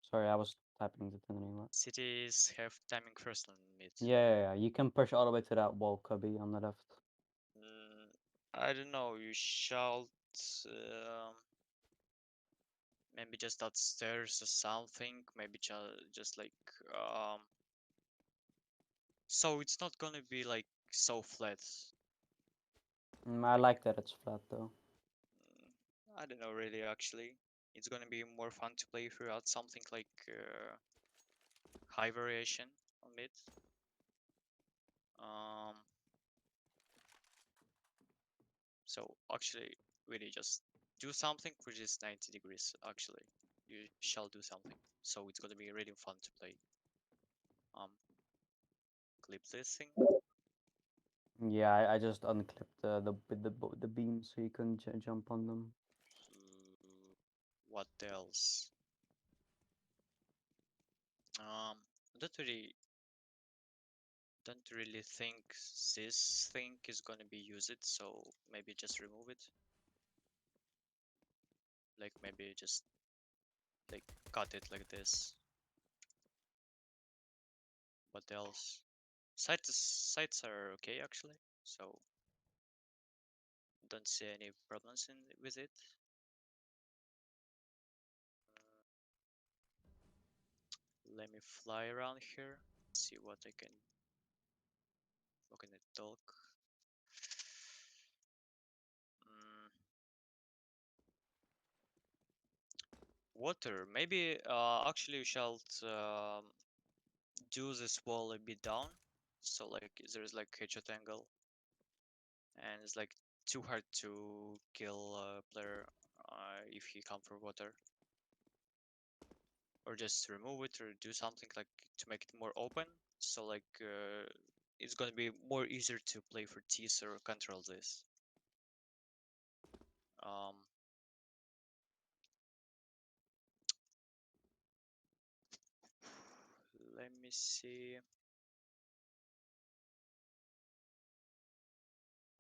Sorry, I was typing the thing anyway. Cities have timing first on mid. Yeah, you can push all the way to that wall cubby on the left. I don't know. You shall um, maybe just upstairs or something. Maybe just like so it's not gonna be like so flat. I like that it's flat though. I don't know really actually. It's gonna be more fun to play if you add something like high variation on mid. Um, so actually, really just do something which is 90 degrees. Actually, you shall do something. So it's gonna be really fun to play. Um, clip this thing. Yeah, I just unclipped the beam so you couldn't jump on them. What else? don't really think this thing is gonna be used, so maybe just remove it. Like maybe just like cut it like this. What else? Sites are okay actually, so don't see any problems with it. Let me fly around here, see what I can. What can I talk? Mm, water. Maybe actually we shall do this wall a bit down, so like there's like headshot angle, and it's like too hard to kill a player if he come for water. Or just remove it or do something like to make it more open, so like it's gonna be more easier to play for T's or control this. Um, let me see.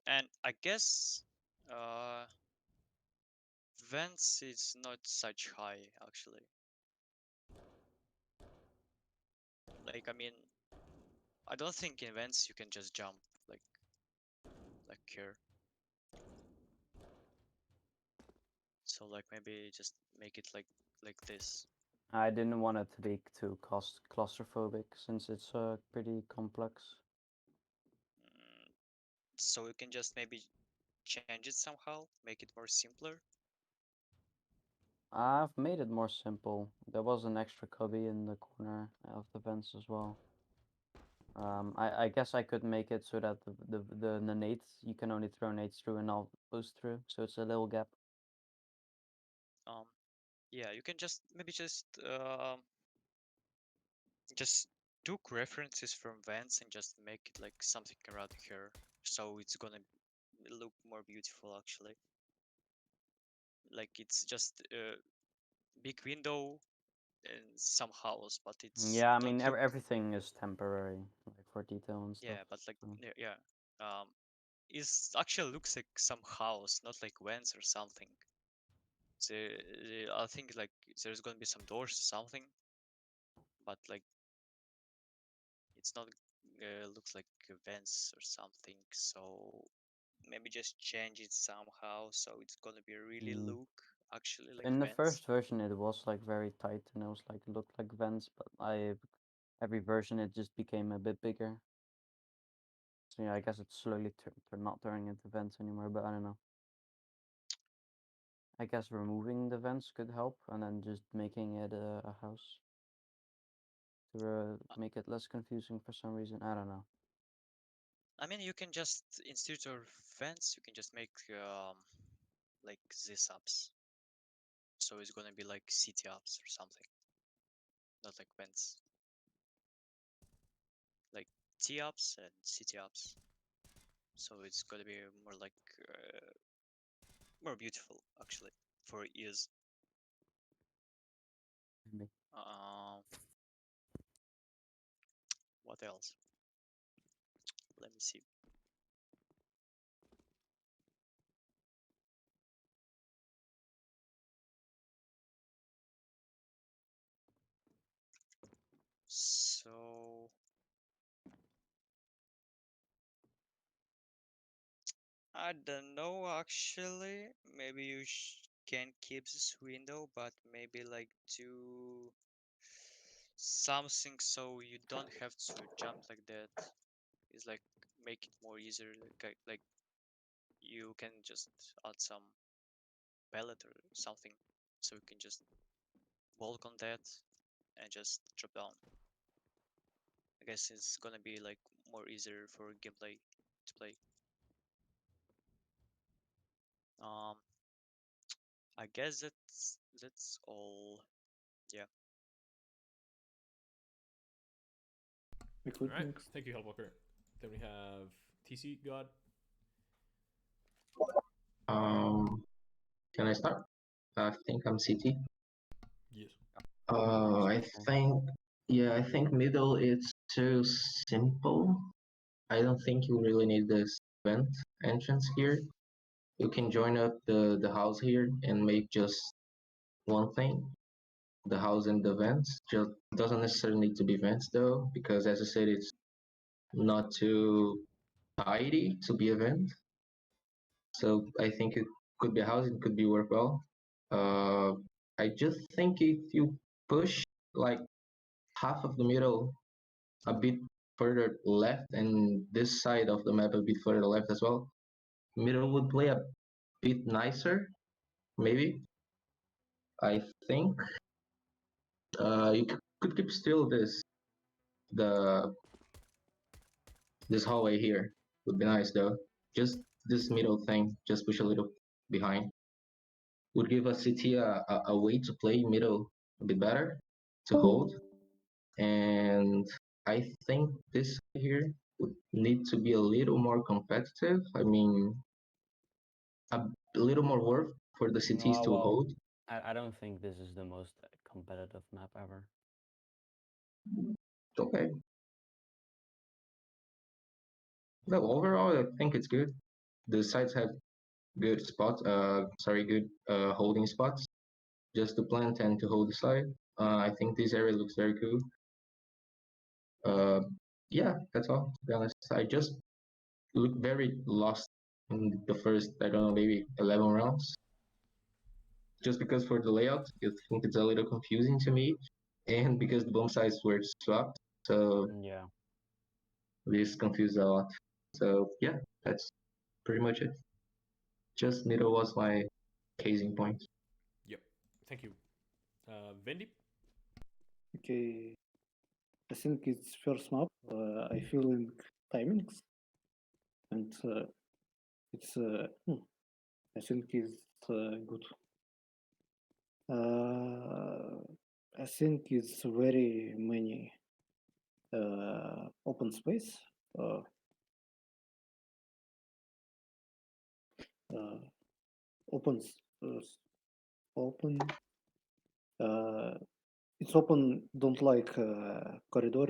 And I guess vents is not such high actually. Like I mean, I don't think in vents you can just jump like here. So like maybe just make it like this. I didn't want it to be too claustrophobic since it's pretty complex. Mm, so you can just maybe change it somehow, make it more simpler. I've made it more simple. There was an extra cubby in the corner of the vents as well. I guess I could make it so that the nades, you can only throw nades through and not boost through, so it's a little gap. Um, yeah, you can just maybe just took references from vents and just make it like something around here, so it's gonna look more beautiful actually. Like it's just a big window in some house, but it's Yeah, I don't mean look. everything is temporary, like for detail and stuff. Yeah, but like So. yeah, it actually looks like some house, not like vents or something. So I think like there's gonna be some doors or something, but like it's not looks like vents or something. So maybe just change it somehow so it's gonna be really Mm. look actually like In the vents. first version, it was like very tight and it was like looked like vents, but every version it just became a bit bigger. So yeah, I guess it's slowly not turning into vents anymore, but I don't know. I guess removing the vents could help, and then just making it a house to make it less confusing for some reason. I don't know. I mean, you can just instead of vents, you can just make like this ups. So it's gonna be like city ups or something, not like vents. Like T ups and city ups. So it's gonna be more like more beautiful actually for ears. Maybe. What else? Let me see. So I don't know actually. Maybe you can keep this window, but maybe like do something so you don't have to jump like that. It's like make it more easier. Like you can just add some pallet or something, so you can just walk on that and just drop down. I guess it's gonna be like more easier for gameplay to play. Um, I guess that's all. Yeah. We could Alright, next. thank you, Hellwalker. Then we have TC God. Um, can I start? I think I'm CT. Yes. I think Yeah, I think middle is too simple. I don't think you really need this vent entrance here. You can join up the house here and make just one thing. The house and the vents. Just doesn't necessarily need to be vents though, because as I said, it's not too tidy to be a vent. So I think it could be a house, it could be work well. I just think if you push like half of the middle a bit further left and this side of the map a bit further left as well, middle would play a bit nicer, maybe. I think you could keep still the this hallway here would be nice though. Just this middle thing, just push a little behind. Would give us CT a way to play middle a bit better, to hold. And I think this here would need to be a little more competitive. I mean, a little more work for the CTs No, to well, hold. I don't think this is the most competitive map ever. Okay. Well, overall, I think it's good. The sides have good spots. Good holding spots. Just to plant and to hold the side. I think this area looks very cool. Yeah, that's all. To be honest, I just look very lost in the first, I don't know, maybe 11 rounds. Just because for the layout, I think it's a little confusing to me, and because the bomb sites were swapped, so Yeah. this confused a lot. So yeah, that's pretty much it. Just middle was my casing point. Yep. Thank you. Vendi? Okay, I think it's first map. I feel in timings, and it's I think it's good. I think it's very many open space. Open open. It's open. Don't like corridor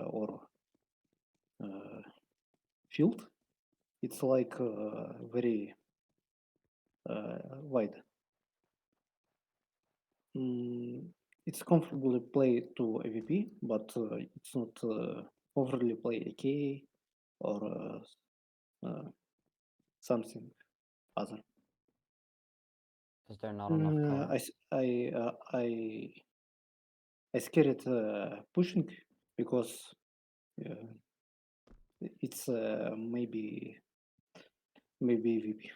or field. It's like very wide. It's comfortably play to AVP, but it's not overly play AK or something other. Is there not enough cover? I scared pushing because it's maybe AVP.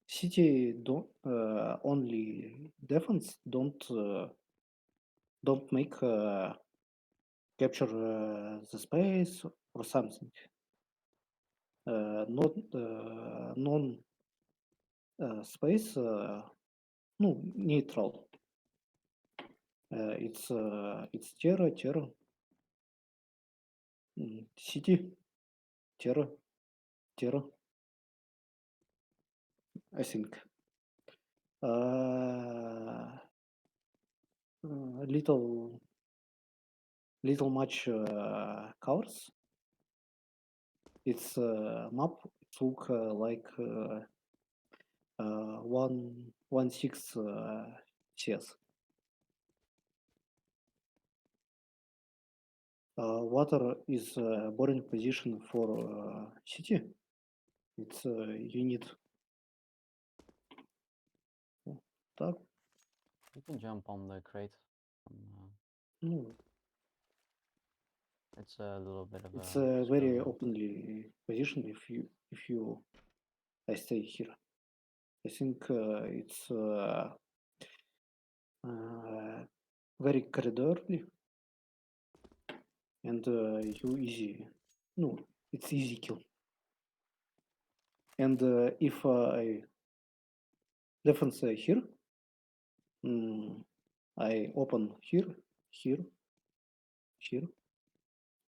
City don't only defense don't make capture the space or something. Not non space no neutral. It's terror city terror I think. Little much colors. It's map. It look like 1-6 CS. Water is boring position for city. It's you need так. You can jump on the crate. No, It's a little bit of it's a very skill openly position if you I stay here. I think it's very corridorly and you easy. No, it's easy kill. And if I defense here, I open here, here, here,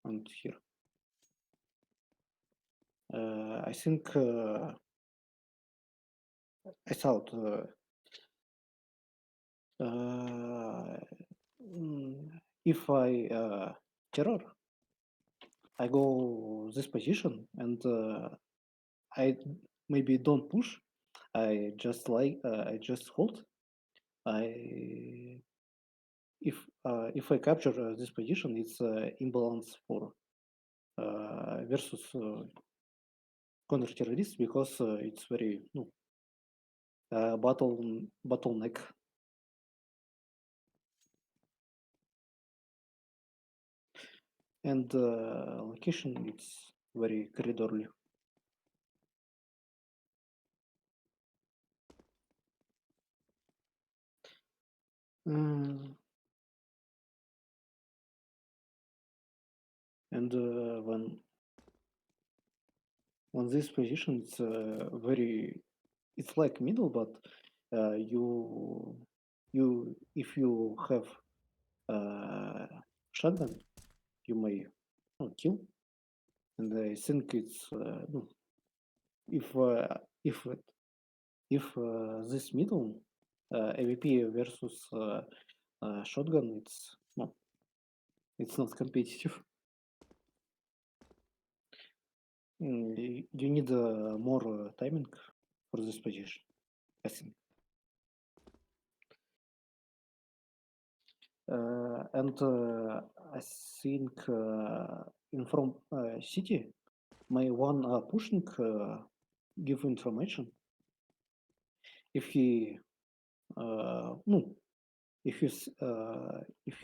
and here. I think I thought If I terror, I go this position and I maybe don't push. I just I just hold. I if I capture this position, it's imbalance for versus counter-terrorists because it's very no bottleneck. And location it's very corridorly. And when this position it's very it's like middle, but you if you have shotgun, you may kill. And I think it's no, if if this middle AWP versus shotgun, it's no, it's not competitive. You need more timing for this position, I think. And I think in from city, my one pushing give information. If he no, if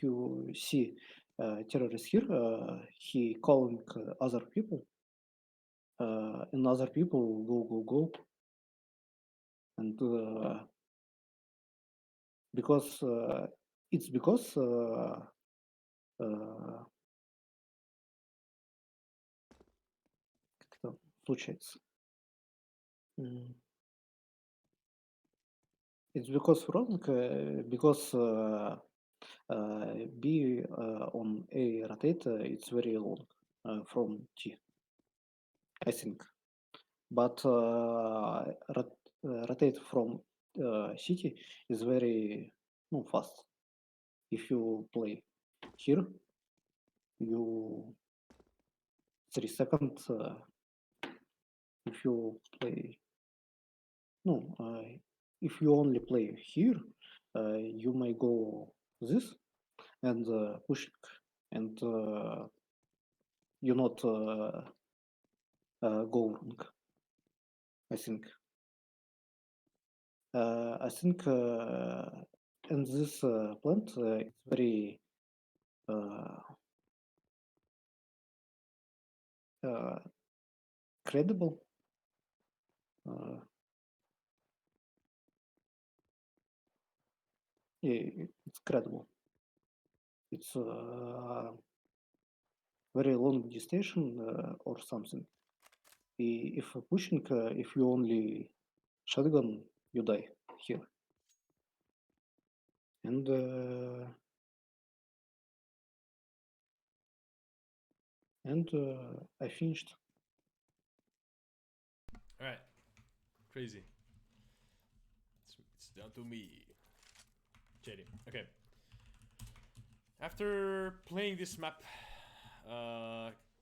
you see terrorist here, he calling other people, and other people go, and because it's because как это случается? It's because wrong, because B on A rotate, it's very long from T, I think. But rotate from city is very fast. If you play here, you 3 seconds. If you play no, if you only play here, you may go this and pushing, and you not go wrong. I think. I think in this plant it's very credible. Yeah, it's credible. It's very long distance or something. If pushing, if you only shotgun, you die here. And I finished. All right, crazy. It's down to me. Shady. Okay. After playing this map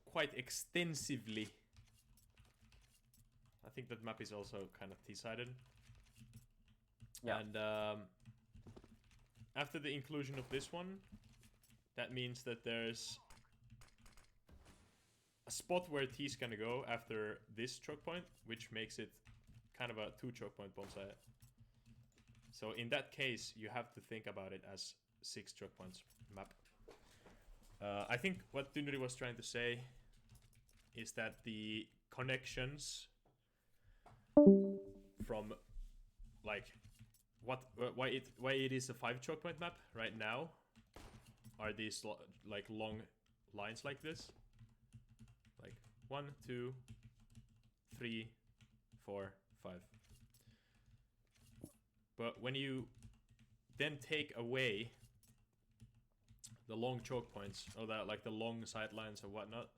quite extensively, I think that map is also kind of T-sided. Yeah. And after the inclusion of this one, that means that there's a spot where T's gonna go after this choke point, which makes it kind of a 2 choke point bomb site. So in that case, you have to think about it as 6 choke points map. I think what Dunuri was trying to say is that the connections from like why it is a 5 choke point map right now are these like long lines like this, like 1, 2, 3, 4, 5. But when you then take away the long choke points, or that like the long sidelines or whatnot,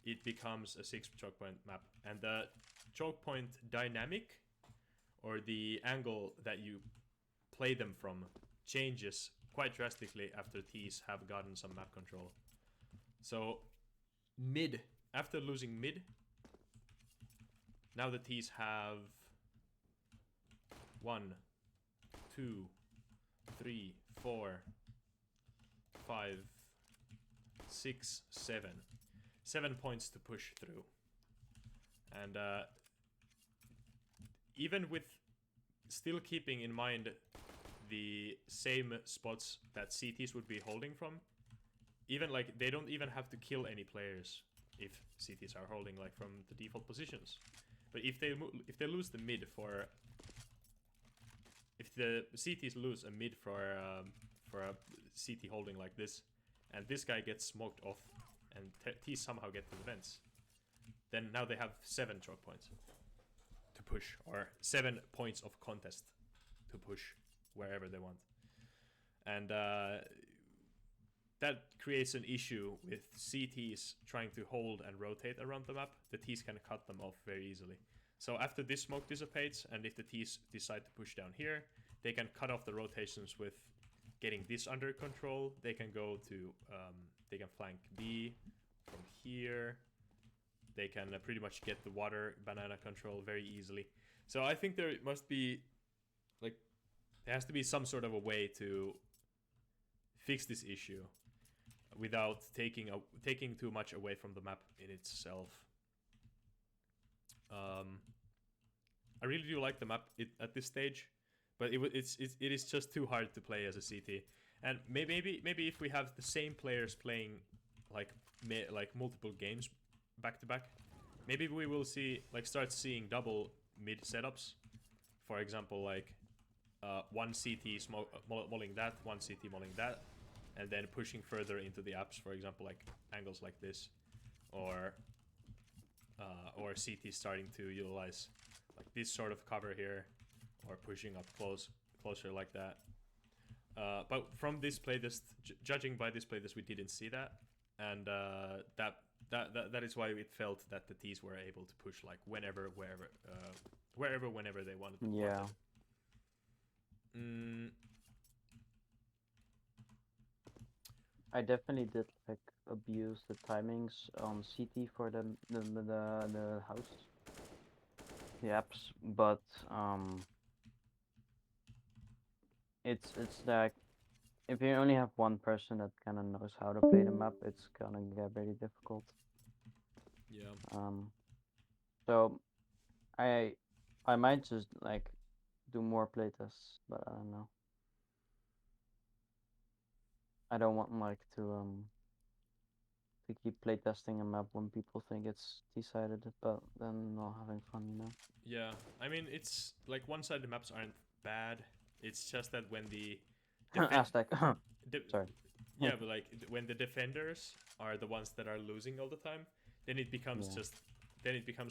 it becomes a 6 choke point map. And the choke point dynamic, or the angle that you play them from, changes quite drastically after T's have gotten some map control. So mid, after losing mid, now the T's have 1, 2, 3, 4, 5, 6, 7. 7 points to push through. And even with still keeping in mind the same spots that CTs would be holding from, even like they don't even have to kill any players if CTs are holding like from the default positions. But if they lose the mid for if the CTs lose a mid for a CT holding like this, and this guy gets smoked off, and T somehow get to the vents, then now they have 7 choke points to push, or 7 points of contest to push wherever they want. And that creates an issue with CTs trying to hold and rotate around the map. The Ts can cut them off very easily. So after this smoke dissipates, and if the Ts decide to push down here, they can cut off the rotations with getting this under control. They can go to, they can flank B from here. They can pretty much get the water banana control very easily. So I think there must be, like, there has to be some sort of a way to fix this issue without taking too much away from the map in itself. I really do like the map at this stage, but it is just too hard to play as a CT. And maybe if we have the same players playing like multiple games back to back, maybe we will start seeing double mid setups. For example, like one CT mulling that, one CT mulling that, and then pushing further into the apps. For example, like angles like this, or CT starting to utilize like this sort of cover here, or pushing up closer like that. But from this playtest, judging by this playtest, we didn't see that, and that is why it felt that the Ts were able to push like whenever they wanted to. Yeah. I definitely did like abuse the timings on CT for the house, the apps, but it's like if you only have one person that kind of knows how to play the map, it's gonna get very difficult. Yeah. So I might just like do more playtests, but I don't know. I don't want like to keep playtesting a map when people think it's decided, but then not having fun, you know. Yeah, I mean it's like one-sided maps aren't bad. It's just that when the Aztec. Sorry. Yeah, but like when the defenders are the ones that are losing all the time, then it becomes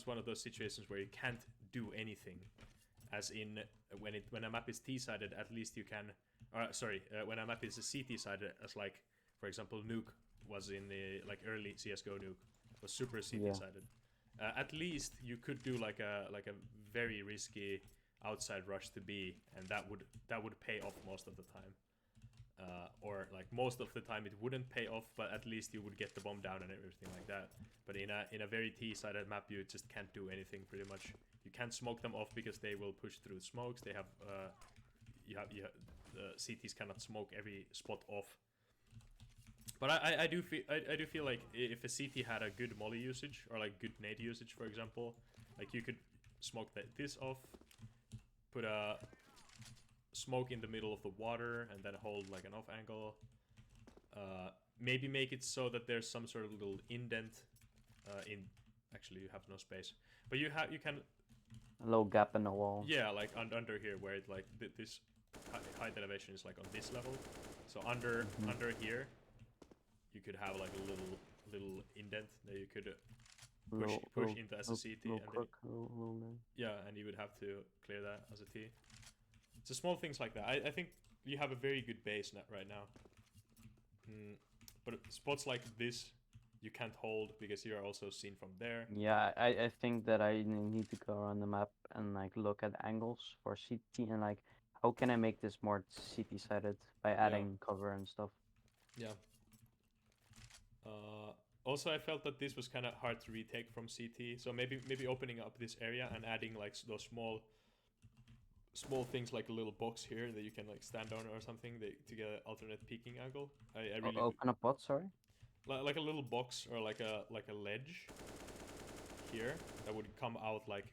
one of those situations where you can't do anything. As in when a map is T-sided, at least you can. When a map is a CT-sided, as like for example Nuke was in the like early CS:GO Nuke was super CT-sided. Yeah. At least you could do like a very risky outside rush to B, and that would pay off most of the time. Or like most of the time it wouldn't pay off, but at least you would get the bomb down and everything like that. But in a very T-sided map, you just can't do anything pretty much. You can't smoke them off because they will push through smokes. They have the CTs cannot smoke every spot off. But I do feel like if a CT had a good molly usage or like good nade usage, for example, like you could smoke this off, put a smoke in the middle of the water, and then hold like an off angle. Maybe make it so that there's some sort of little indent in. Actually, you have no space, but you can. A little gap in the wall. Yeah, like under here, where it like this height elevation is like on this level. So under here, you could have like a little indent that you could push into as a CT, and and you would have to clear that as a T. So small things like that. I think you have a very good base net right now. But spots like this, you can't hold because you are also seen from there. Yeah, I think that I need to go around the map and like look at angles for CT, and like I how can I make this more CT sided by adding cover and stuff? Yeah. Also, I felt that this was kind of hard to retake from CT, so maybe opening up this area and adding like those small things like a little box here that you can like stand on or something to get an alternate peeking angle. I really Open up what? Sorry. like a little box or like a ledge here that would come out like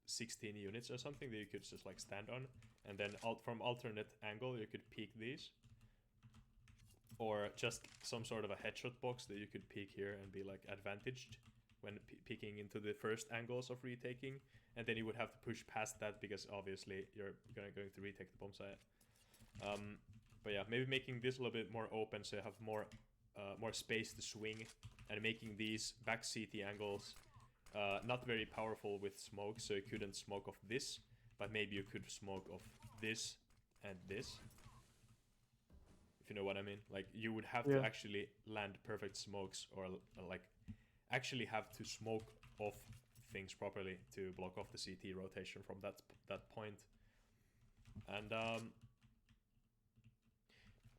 16 units or something that you could just like stand on, and then from alternate angle you could peek these, or just some sort of a headshot box that you could peek here and be like advantaged when peeking into the first angles of retaking, and then you would have to push past that because obviously you're going to retake the bomb site. But yeah, maybe making this a little bit more open so you have more space to swing, and making these back CT angles not very powerful with smoke, so you couldn't smoke off this, but maybe you could smoke off this and this. If you know what I mean. Like, you would have to actually land perfect smokes, or like actually have to smoke off things properly to block off the CT rotation from that point. And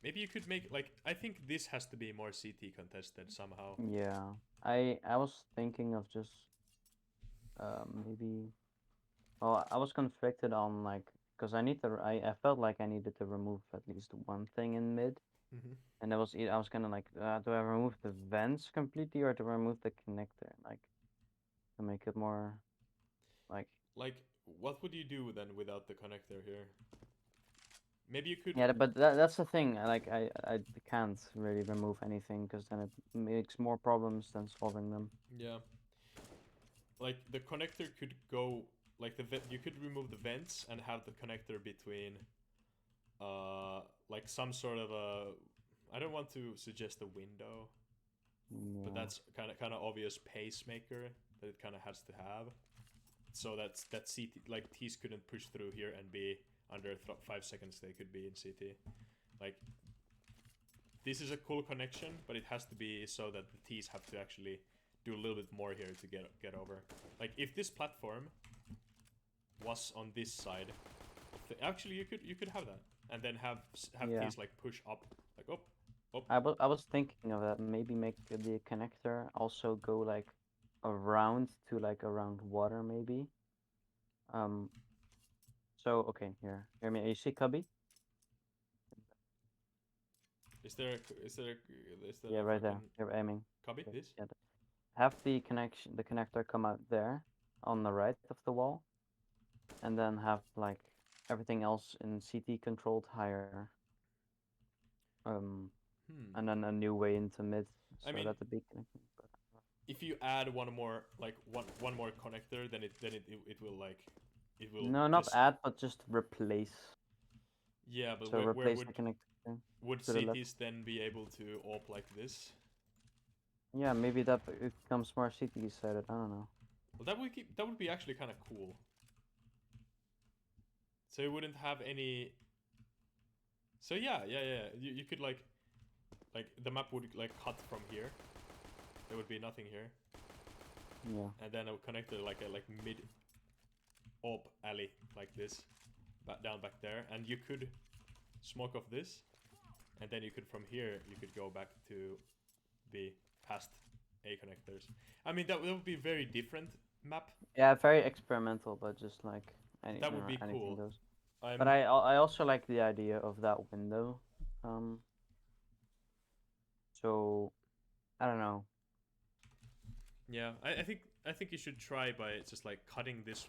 maybe you could make, like, I think this has to be more CT contested somehow. Yeah, I was thinking of just maybe. Well, I was conflicted on like because I felt like I needed to remove at least one thing in mid, and I was kind of like, do I remove the vents completely or do I remove the connector, like to make it more like. Like, what would you do then without the connector here? Maybe you could. Yeah, but that's the thing. I can't really remove anything because then it makes more problems than solving them. Yeah. Like, the connector could go, like, you could remove the vents and have the connector between, like some sort of a, I don't want to suggest a window, but that's kind of obvious pacemaker that it kind of has to have, so that CT, like, T's couldn't push through here and be under 5 seconds they could be in CT. Like, this is a cool connection, but it has to be so that the T's have to actually do a little bit more here to get over. Like, if this platform was on this side, actually you could have that, and then have T's like push up, like up. I was thinking of that. Maybe make the connector also go like around to like around water maybe. So okay, here. Hear me. You see Cubby? Is there Yeah, a right there. fucking You're aiming. copy Okay, this? yeah. Have the connector come out there on the right of the wall, and then have like everything else in CT controlled higher. And then a new way into mid, so I mean, that the big connection. if you add one more connector, then it will like it will. No, not add, but just replace. Yeah, but so where replace the connector. would to the left. CTs then be able to op like this? Yeah, maybe that it becomes more CT sided. I don't know. Well, that would be actually kind of cool. So you wouldn't have any. So yeah. You could like the map would like cut from here. There would be nothing here. Yeah. And then a connector like a mid op alley like this, down back there, and you could smoke off this, and then you could from here you could go back to be past A connectors. I mean that would be very different map. Yeah, very experimental, but just like that would be anything cool. goes. But I also like the idea of that window. So I don't know. Yeah, I think you should try by just like cutting this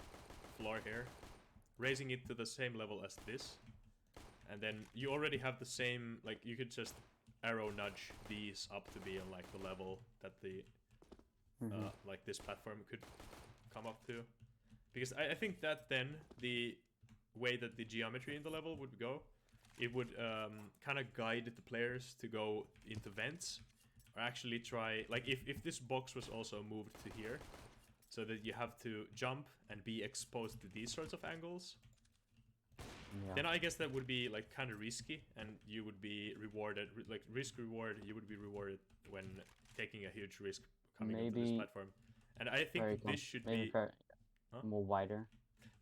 floor here, raising it to the same level as this, and then you already have the same, like you could just arrow nudge these up to be on like the level that the like this platform could come up to, because I think that then the way that the geometry in the level would go, it would kind of guide the players to go into vents, or actually try, like if this box was also moved to here, so that you have to jump and be exposed to these sorts of angles, then I guess that would be like kind of risky, and you would be rewarded, like risk reward, you would be rewarded when taking a huge risk coming into this platform. And I think this should be more wider.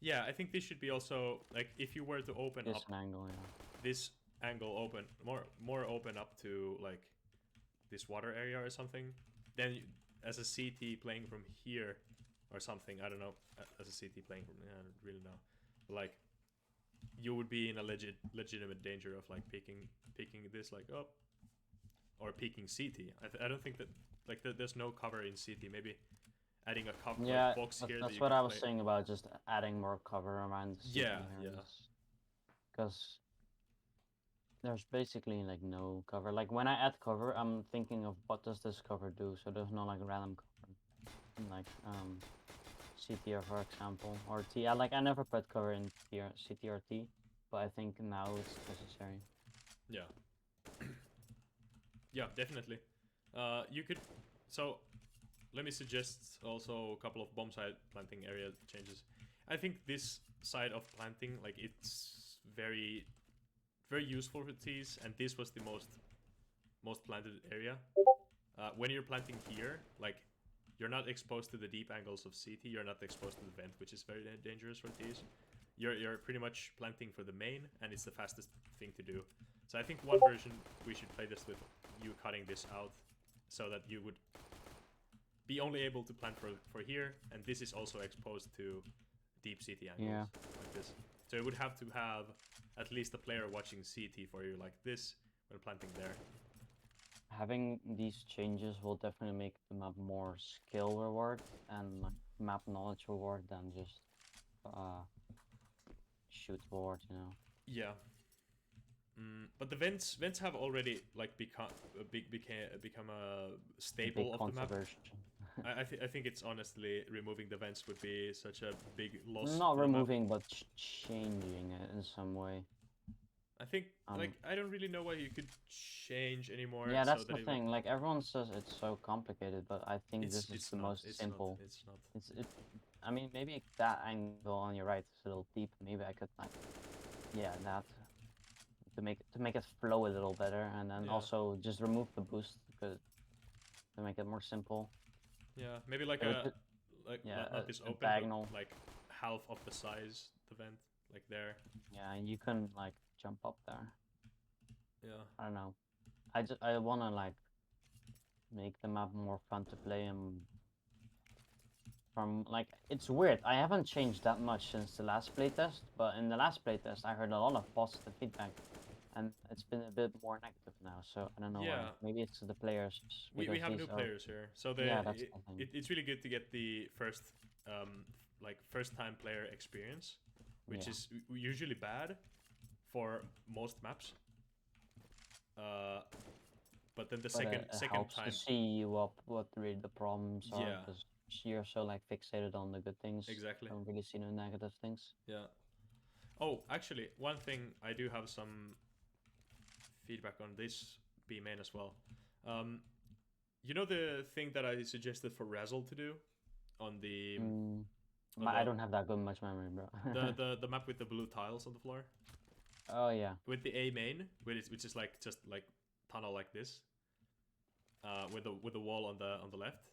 Yeah, I think this should be also like if you were to open This up an angle, yeah. this angle open more open up to like this water area or something, then you, as a CT playing from here or something, I don't know, as a CT playing from, I don't really know, but like you would be in a legitimate danger of like picking this like up or picking CT. I don't think that like there's no cover in CT. Maybe adding a cover Yeah, like box here that that's you what can I was play. saying about just adding more cover around the CT Yeah, yeah. because there's basically like no cover. Like when I add cover, I'm thinking of what does this cover do. So there's no like random cover, like CT for example, or T. I never put cover in CT or T, but I think now it's necessary. Yeah. Yeah, definitely. You could. So, let me suggest also a couple of bomb side planting area changes. I think this side of planting, like it's very useful for T's, and this was the most planted area. When you're planting here, like you're not exposed to the deep angles of CT. You're not exposed to the vent, which is very dangerous for T's. You're pretty much planting for the main, and it's the fastest thing to do. So I think one version we should play this with you cutting this out, so that you would be only able to plant for here, and this is also exposed to deep CT angles like this. So you would have to have at least a player watching CT for you like this when planting there. Having these changes will definitely make the map more skill reward and like map knowledge reward than just shoot reward, you know. Yeah. But the vents have already like become a staple of the map. I think it's honestly removing the vents would be such a big loss. Not removing, but changing it in some way. I think like I don't really know what you could change anymore. Yeah, that's so that the thing. Like everyone says it's so complicated, but I think this is the most simple. It's not. I mean, maybe that angle on your right is a little deep. Maybe I could like, yeah, that to make it flow a little better, and then also just remove the boost to make it more simple. Yeah, maybe like not this open, diagonal, but like half of the size the vent, like there. Yeah, and you can like jump up there. Yeah. I don't know. I wanna like make the map more fun to play and from like it's weird. I haven't changed that much since the last playtest, but in the last playtest I heard a lot of positive feedback, and it's been a bit more negative now. So I don't know why. Maybe it's the players. We have new players here, so it's really good to get the first first time player experience, which is usually bad for most maps. But then the second helps time to see what really the problems are, because you're so like fixated on the good things. Exactly. Don't really see no negative things. Yeah. Oh, actually, one thing I do have some feedback on this B main as well. You know the thing that I suggested for Razzle to do on the. I don't have that good much memory, bro. the map with the blue tiles on the floor. Oh yeah. With the A main, which is like just like tunnel like this. With the wall on the left,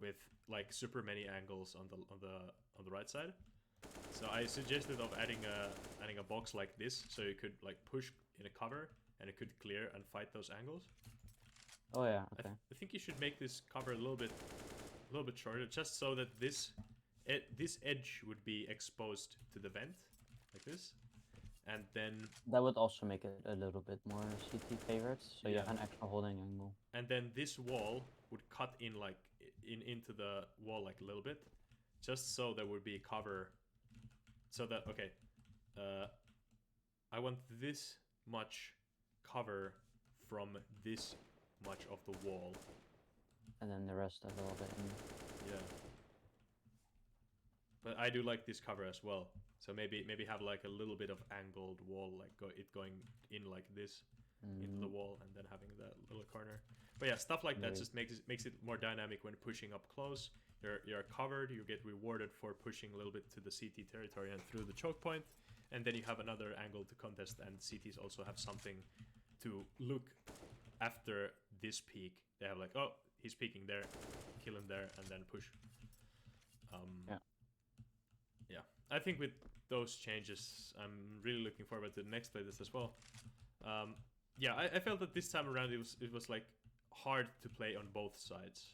with like super many angles on the right side. So I suggested of adding a box like this, so you could like push in a cover and it could clear and fight those angles. Oh yeah. Okay. I think you should make this cover a little bit shorter, just so that this edge would be exposed to the vent, like this, and then that would also make it a little bit more CT favorites, so you have an extra holding angle. And then this wall would cut in like into the wall like a little bit, just so there would be cover. So that I want this much cover from this much of the wall, and then the rest a little bit in. Yeah. But I do like this cover as well. So maybe have like a little bit of angled wall, like going in like this into the wall, and then having that little corner. But yeah, stuff like that just makes it more dynamic when pushing up close. You're covered. You get rewarded for pushing a little bit to the CT territory and through the choke point, and then you have another angle to contest. And CTs also have something to look after this peak. They have like, oh, he's peeking there, kill him there, and then push. Yeah. I think with those changes, I'm really looking forward to the next playtest as well. Yeah, I felt that this time around it was like hard to play on both sides.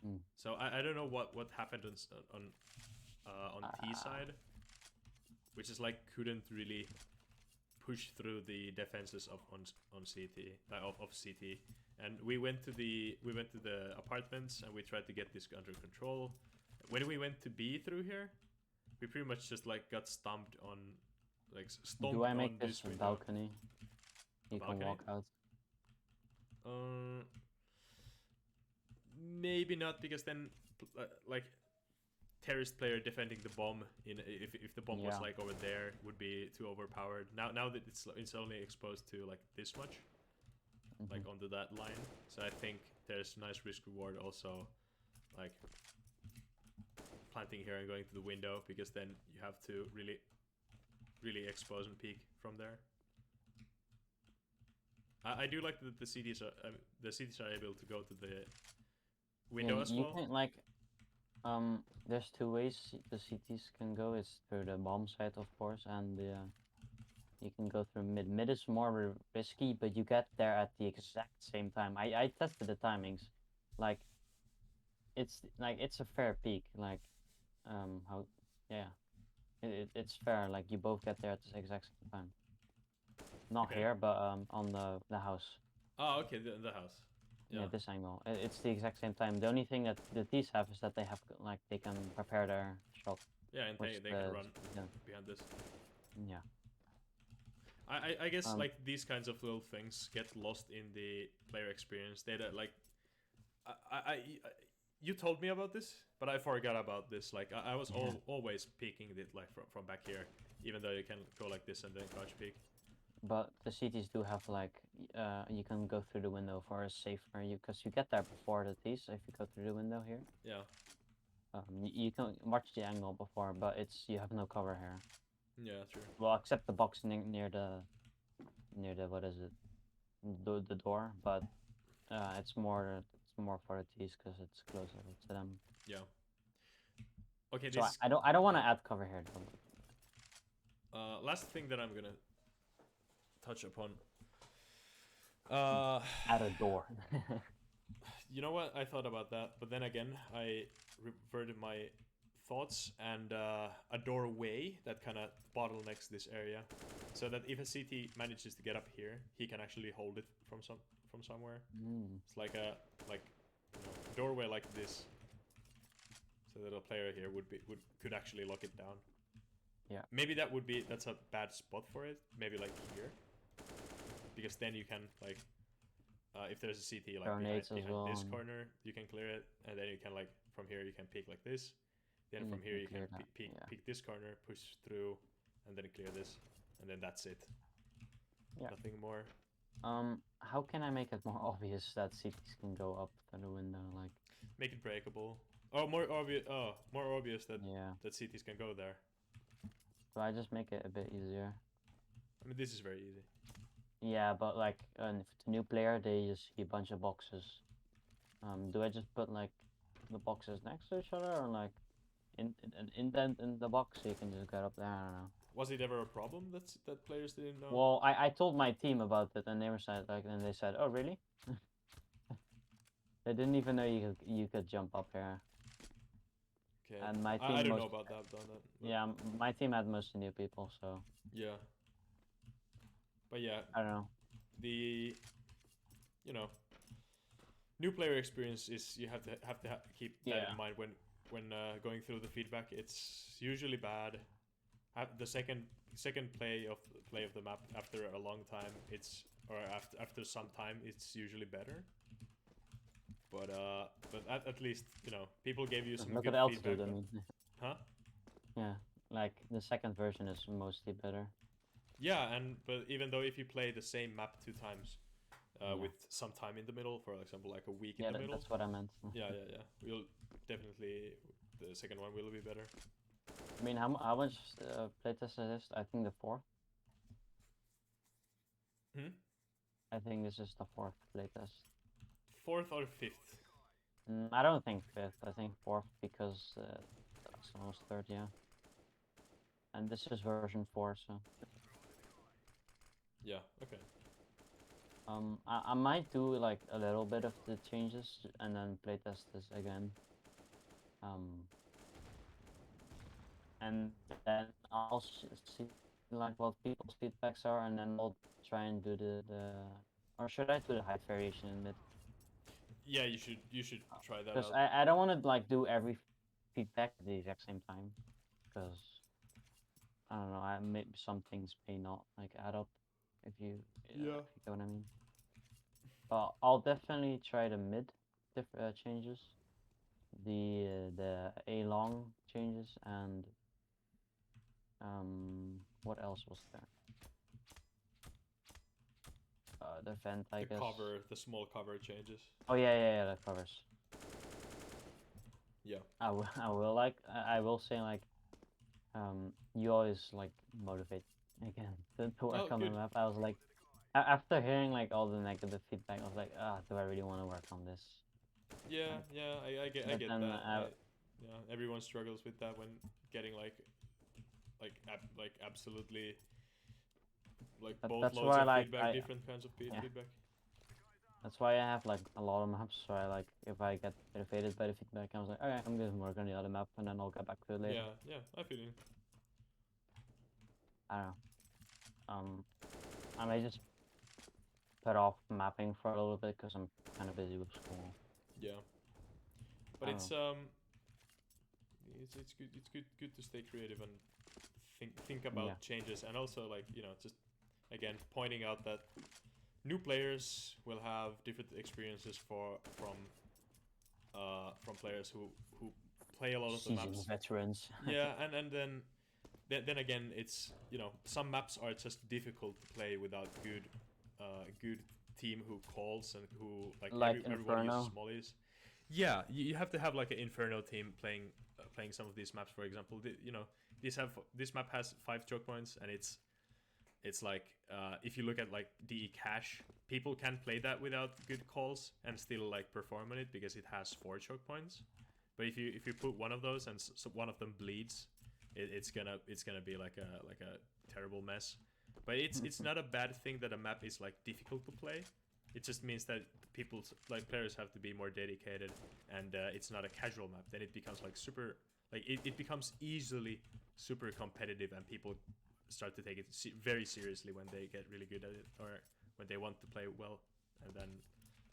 Mm. So I don't know what happened on T side, which is like couldn't really push through the defenses of on CT of CT. And we went to the apartments and we tried to get this under control. When we went to B through here, we pretty much just like got stomped on, like stomped Do I on make this this a window. balcony? You can balcony? walk out. Maybe not, because then like terrorist player defending the bomb in if the bomb was like over there would be too overpowered. Now that it's only exposed to like this much, like onto that line. So I think there's nice risk reward also, like planting here and going to the window, because then you have to really expose and peek from there. I do like that the CTs are able to go to the window as well. You can like there's two ways the CTs can go. It's through the bomb site, of course, and you can go through mid. Mid is more risky, but you get there at the exact same time. I tested the timings, like it's a fair peak. Like how it's fair. Like you both get there at the exact same time. Not Okay. here, but on the house. Oh, okay, the house. Yeah, this angle. It's the exact same time. The only thing that the thieves have is that they have like they can prepare their shot. Yeah, and they can run behind this. Yeah. I guess like these kinds of little things get lost in the player experience. They like you told me about this, but I forgot about this. Like I was always peeking it like from back here, even though you can go like this and then crouch peek. But the cities do have like you can go through the window for a safer because you get there before the thieves if you go through the window here. Yeah. You can watch the angle before, but you have no cover here. Yeah, true. Well, except the box near the what is it, the door, but it's more for the thieves because it's closer to them. Yeah. Okay. So I don't want to add cover here though. Last thing that I'm gonna touch upon. Add a door. You know what? I thought about that, but then again, I reverted my thoughts, and a doorway that kind of bottlenecks this area, so that if a CT manages to get up here, he can actually hold it from somewhere. It's like a doorway like this, so that a player here could actually lock it down. Yeah. Maybe that's a bad spot for it. Maybe like here, because then you can like. If there's a CT like behind this corner, you can clear it, and then you can like from here you can peek like this. Then from here you can peek this corner, push through, and then clear this, and then that's it. Yeah. Nothing more. How can I make it more obvious that CTs can go up to the window? Like make it breakable. Oh, more obvious. Oh, more obvious that that CTs can go there. So I just make it a bit easier. I mean, this is very easy. Yeah, but like if it's a new player, they just see a bunch of boxes. Do I just put like the boxes next to each other, or like an indent in the box so you can just get up there? I don't know. Was it ever a problem that players didn't know? Well, I told my team about it, and they were and they said, "Oh, really?" They didn't even know you could jump up here. Okay. And my team I don't know about that. Yeah, my team had mostly new people, so. Yeah. But yeah, I don't know. The new player experience is you have to keep that in mind when going through the feedback. It's usually bad. The second play of the map after a long time, after some time, it's usually better. But at least people gave you some good feedback. Look at altitude, I mean. Huh? Yeah, like the second version is mostly better. Yeah, but even though if you play the same map 2 times, with some time in the middle, for example, like a week in the middle. That's what I meant. Yeah. We'll definitely the second one will be better. I mean, how much playtest is this? I think the 4th. I think this is the 4th playtest. 4th or 5th? I don't think 5th. I think 4th because it's almost 3rd. Yeah. and this is version 4, so Yeah. Okay. I might do like a little bit of the changes and then playtest this again. And then I'll see like what people's feedbacks are, and then I'll try and do the or should I do the height variation in mid? Yeah, you should try that Because out. I don't want to like do every feedback at the exact same time, because I don't know, maybe some things may not like add up if you if you get what I mean. But I'll definitely try the mid changes, the A long changes, and what else was there? The vent, I guess. The small cover changes. Oh yeah, the covers. Yeah. I will like I will say like you always like motivate again to work on the good. map. I was like after hearing like all the negative feedback, I was like, do I really want to work on this? Yeah, Like, yeah, I get but then that. Yeah, everyone struggles with that when getting like absolutely like but both that's loads why of like feedback, different kinds of feedback. That's why I have like a lot of maps. So I like if I get irritated by the feedback, I was like, alright, I'm gonna work on the other map, and then I'll get back to it later. Yeah, I feel you. I don't know. I may just put off mapping for a little bit because I'm kind of busy with school. Yeah, but it's good to stay creative and think about changes, and also like just again pointing out that new players will have different experiences from players who play a lot of the maps. Veterans. Yeah, and then again, it's some maps are just difficult to play without good team who calls and who like everyone uses Inferno. mollies. Yeah, you have to have like an Inferno team playing some of these maps. For example, this map has 5 choke points, and it's like if you look at like DE cache, people can play that without good calls and still like perform on it because it has 4 choke points. But if you put one of those and so one of them bleeds, it's gonna be like a terrible mess. But it's not a bad thing that a map is like difficult to play. It just means that players have to be more dedicated, and it's not a casual map. Then it becomes like super it becomes easily super competitive, and people start to take it very seriously when they get really good at it, or when they want to play well, and then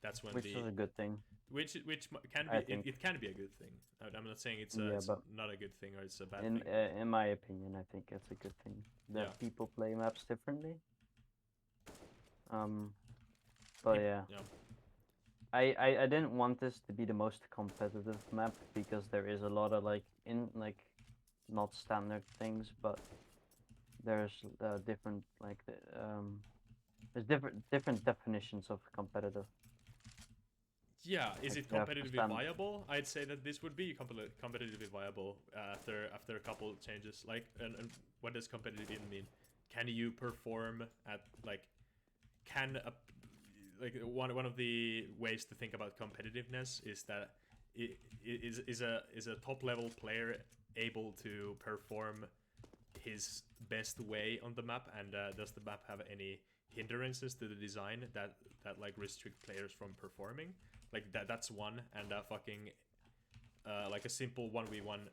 that's when which is a good thing. Which can be it can be a good thing. I'm not saying it's not a good thing or it's a bad thing. In my opinion, I think it's a good thing that people play maps differently. But yeah. I didn't want this to be the most competitive map because there is a lot of like not standard things, but there's different there's different definitions of competitive. Yeah, is it competitively viable? I'd say that this would be competitively viable after a couple of changes. Like, and what does competitive even mean? Can you perform at one of the ways to think about competitiveness is that is a top level player able to perform his best way on the map, and does the map have any hindrances to the design that like restrict players from performing? Like that's one, and like a simple 1v1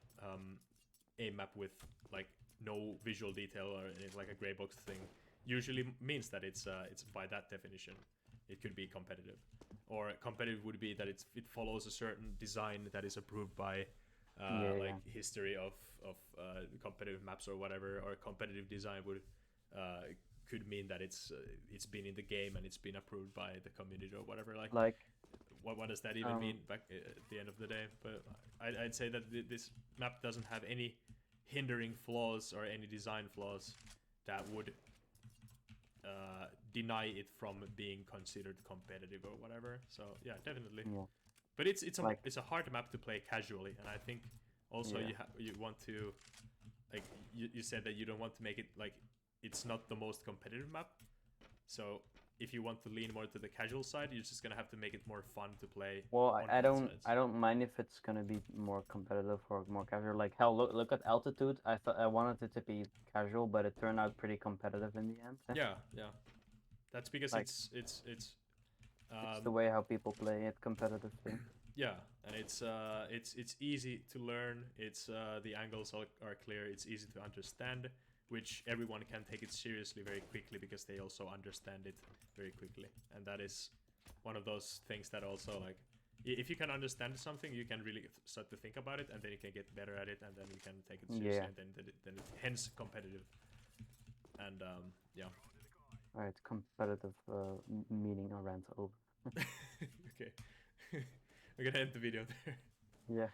aim map with like no visual detail or like a gray box thing usually means that it's by that definition it could be competitive. Or competitive would be that it follows a certain design that is approved by history of competitive maps or whatever, or competitive design would could mean that it's been in the game and it's been approved by the community or whatever. Like what does that even mean back at the end of the day? But I'd say that this map doesn't have any hindering flaws or any design flaws that would deny it from being considered competitive or whatever. So yeah, definitely. Yeah. But it's a hard map to play casually, and I think also you want to like you said that you don't want to make it like it's not the most competitive map. So if you want to lean more to the casual side, you're just gonna have to make it more fun to play. Well, on I both don't sides. I don't mind if it's gonna be more competitive or more casual. Like hell, look at Altitude. I thought I wanted it to be casual, but it turned out pretty competitive in the end. Yeah, yeah. That's because Like- it's It's the way how people play it competitively. yeah, and it's easy to learn. It's the angles are clear. It's easy to understand, which everyone can take it seriously very quickly because they also understand it very quickly. And that is one of those things that also like if you can understand something, you can really start to think about it, and then you can get better at it, and then you can take it seriously, Yeah. and then it, hence competitive. And yeah. All right, competitive meaning or rant over. Okay. We're gonna end the video there. Yeah.